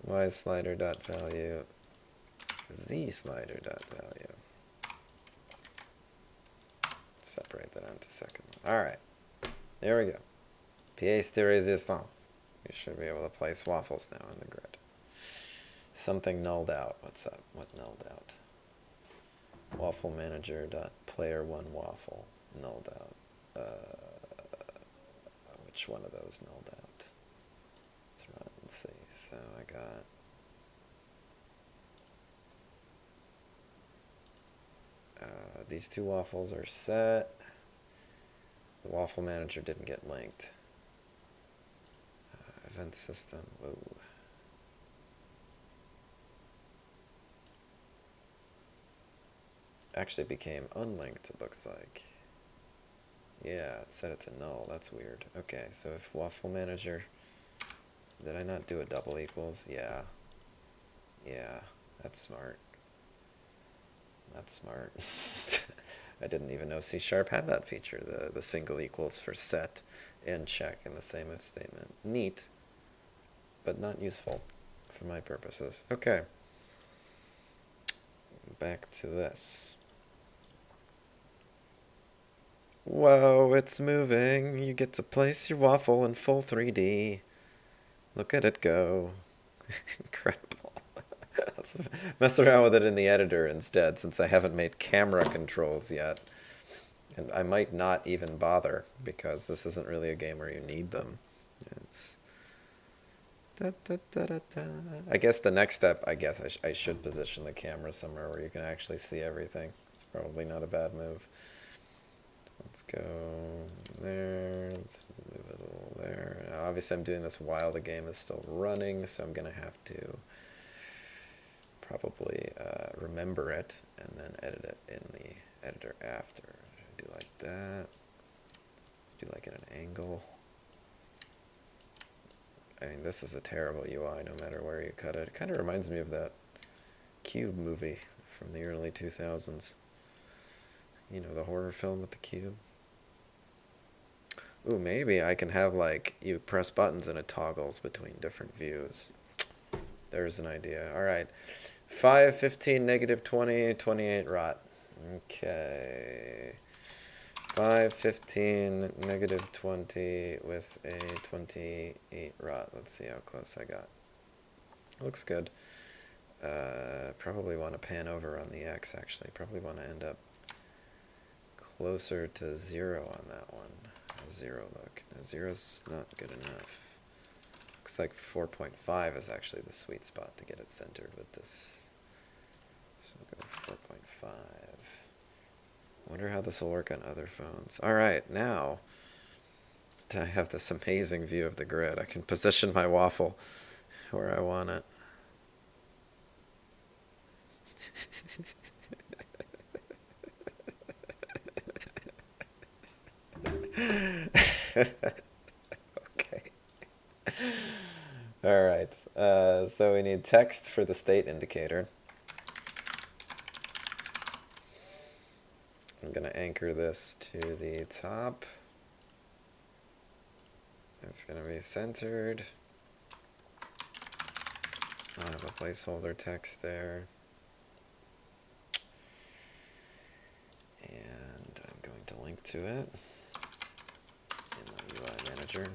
y slider dot value, z slider dot value. Separate that into second. All right, there we go. Pièce de résistance. We should be able to place waffles now in the grid. Something nulled out. What's up? What nulled out? Waffle manager dot player one waffle nulled out. Which one of those nulled out? Let's run and see. So I got these two waffles are set. The waffle manager didn't get linked. Event system. Whoa. Actually became unlinked, it looks like. Yeah, it set it to null. That's weird. Okay, so if waffle manager, did I not do a double equals? Yeah. Yeah, that's smart. That's smart. I didn't even know C# had that feature, the single equals for set and check in the same if statement. Neat, but not useful for my purposes. Okay. Back to this. Whoa, it's moving. You get to place your waffle in full 3D. Look at it go. Incredible. Let's mess around with it in the editor instead, since I haven't made camera controls yet. And I might not even bother, because this isn't really a game where you need them. It's... Da, da, da, da, da. I guess the next step, I should position the camera somewhere where you can actually see everything. It's probably not a bad move. Let's go there. Let's move it a little there. Now, obviously, I'm doing this while the game is still running, so I'm going to have to probably remember it and then edit it in the editor after. Do like that. Do like at an angle. I mean, this is a terrible UI no matter where you cut it. It kind of reminds me of that Cube movie from the early 2000s. You know, the horror film with the cube. Ooh, maybe I can have, like, you press buttons and it toggles between different views. There's an idea. Alright. 5, 15, negative 20, 28 rot. Okay. 5, 15, negative 20 with a 28 rot. Let's see how close I got. Looks good. Probably want to pan over on the X, actually. Probably want to end up closer to 0 on that one. How's 0 look? No, 0's not good enough. Looks like 4.5 is actually the sweet spot to get it centered with this. So we'll go with 4.5. Wonder how this will work on other phones. Alright, now I have this amazing view of the grid. I can position my waffle where I want it. Okay. Alright, so we need text for the state indicator. I'm going to anchor this to the top. It's going to be centered. I'll have a placeholder text there. And I'm going to link to it in my UI manager.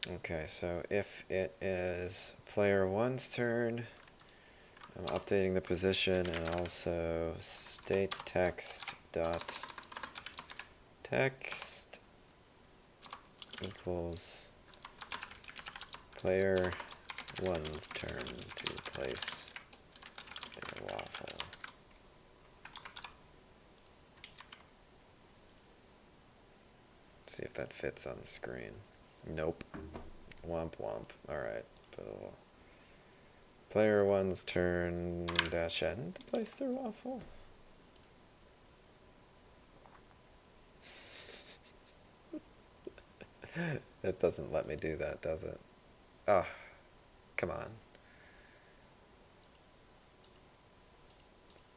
Okay, so if it is player one's turn, I'm updating the position and also state text dot text equals player one's turn to place their waffle. Let's see if that fits on the screen. Nope. Womp womp. Alright. Player one's turn dash n to place their waffle. It doesn't let me do that, does it? Ah, come on.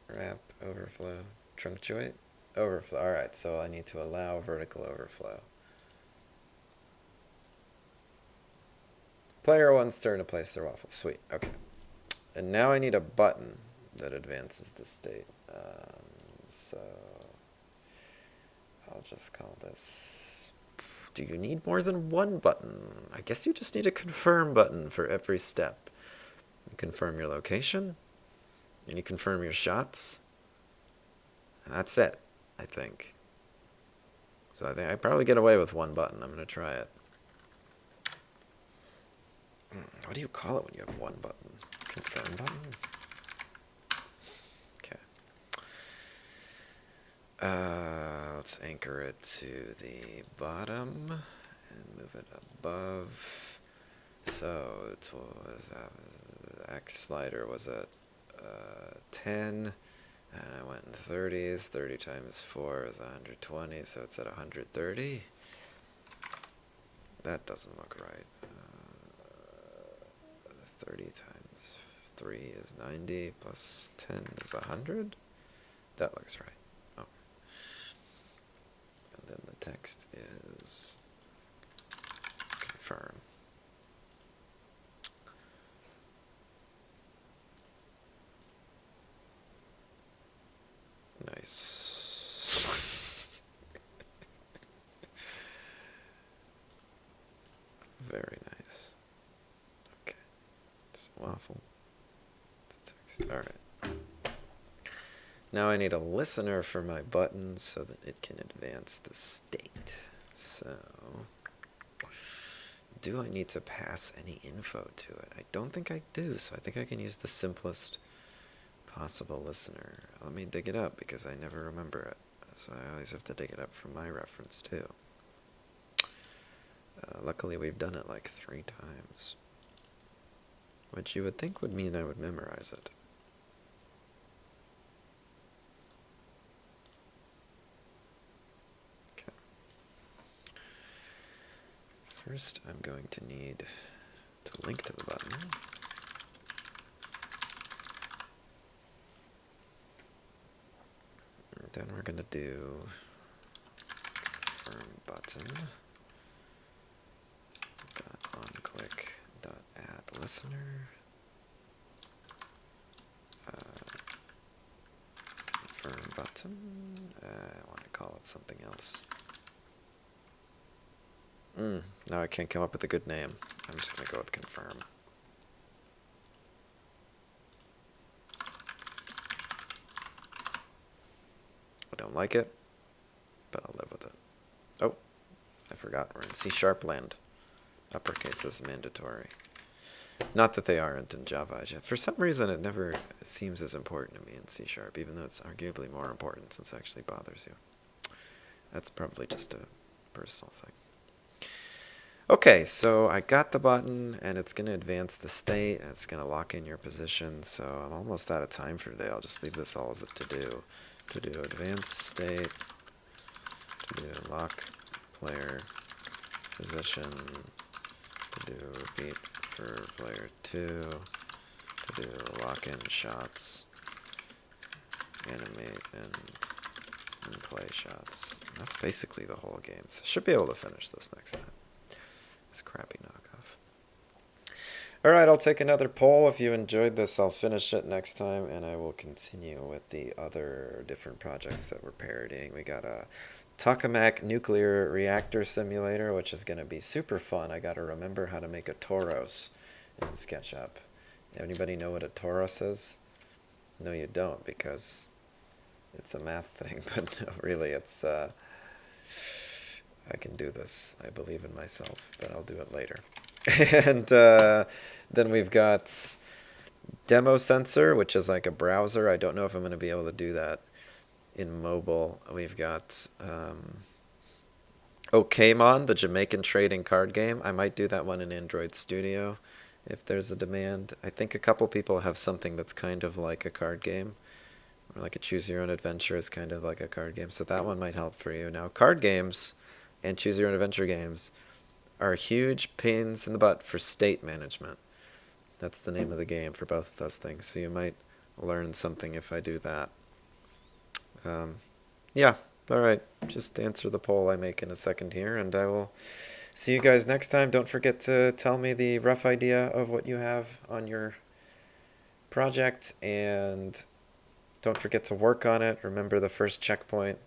Wrap, overflow, trunctuate, overflow. Alright, so I need to allow vertical overflow. Player one's turn to place their waffle. Sweet, okay. And now I need a button. that advances the state. So I'll just call this. Do you need more than one button? I guess you just need a confirm button for every step. You confirm your location, and you confirm your shots, and that's it, I think. So I think I probably get away with one button. I'm going to try it. What do you call it when you have one button? Confirm button? Okay. Let's anchor it to the bottom and move it above. So it was, the X slider was at 10, and I went in 30s. 30 times 4 is 120, so it's at 130. That doesn't look right. 30 times 3 is 90, plus 10 is 100. That looks right. Oh. And then the text is confirm. Nice. Very nice. Okay. Just waffle. It's a text. Alright. Now I need a listener for my button so that it can advance the state. So, do I need to pass any info to it? I don't think I do, so I think I can use the simplest possible listener. Let me dig it up because I never remember it. So I always have to dig it up from my reference too. Luckily we've done it like 3 times. Which you would think would mean I would memorize it. Okay. First I'm going to need to link to the button. Then we're going to do confirm button .onClick .add listener confirm button. I want to call it something else. Now I can't come up with a good name. I'm just going to go with confirm. I don't like it, but I'll live with it. Oh, I forgot. We're in C# land. Uppercase is mandatory. Not that they aren't in Java. For some reason, it never seems as important to me in C#, even though it's arguably more important since it actually bothers you. That's probably just a personal thing. Okay, so I got the button, and it's going to advance the state, and it's going to lock in your position, so I'm almost out of time for today. I'll just leave this all as a to-do. To-do advance state, to-do lock player position, to-do repeat for player 2, to-do lock in shots, animate, and play shots. And that's basically the whole game. So I should be able to finish this next time. This crappy knockoff. Alright, I'll take another poll. If you enjoyed this, I'll finish it next time, and I will continue with the other different projects that we're parodying. We got a tokamak nuclear reactor simulator, which is going to be super fun. I got to remember how to make a torus in SketchUp. Anybody know what a torus is? No, you don't, because it's a math thing, but no, really, it's... I can do this. I believe in myself, but I'll do it later. And then we've got Demo Sensor, which is like a browser. I don't know if I'm going to be able to do that in mobile. We've got Okemon, the Jamaican trading card game. I might do that one in Android Studio if there's a demand. I think a couple people have something that's kind of like a card game. Or like a Choose Your Own Adventure is kind of like a card game. So that one might help for you. Now, card games and Choose Your Own Adventure games are huge pains in the butt for state management. That's the name of the game for both of those things. So you might learn something if I do that. Yeah, all right. Just answer the poll I make in a second here, and I will see you guys next time. Don't forget to tell me the rough idea of what you have on your project, and don't forget to work on it. Remember, the first checkpoint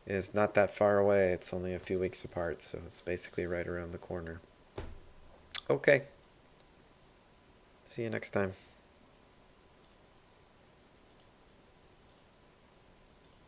is not that far away. It's only a few weeks apart, so it's basically right around the corner. Okay. See you next time.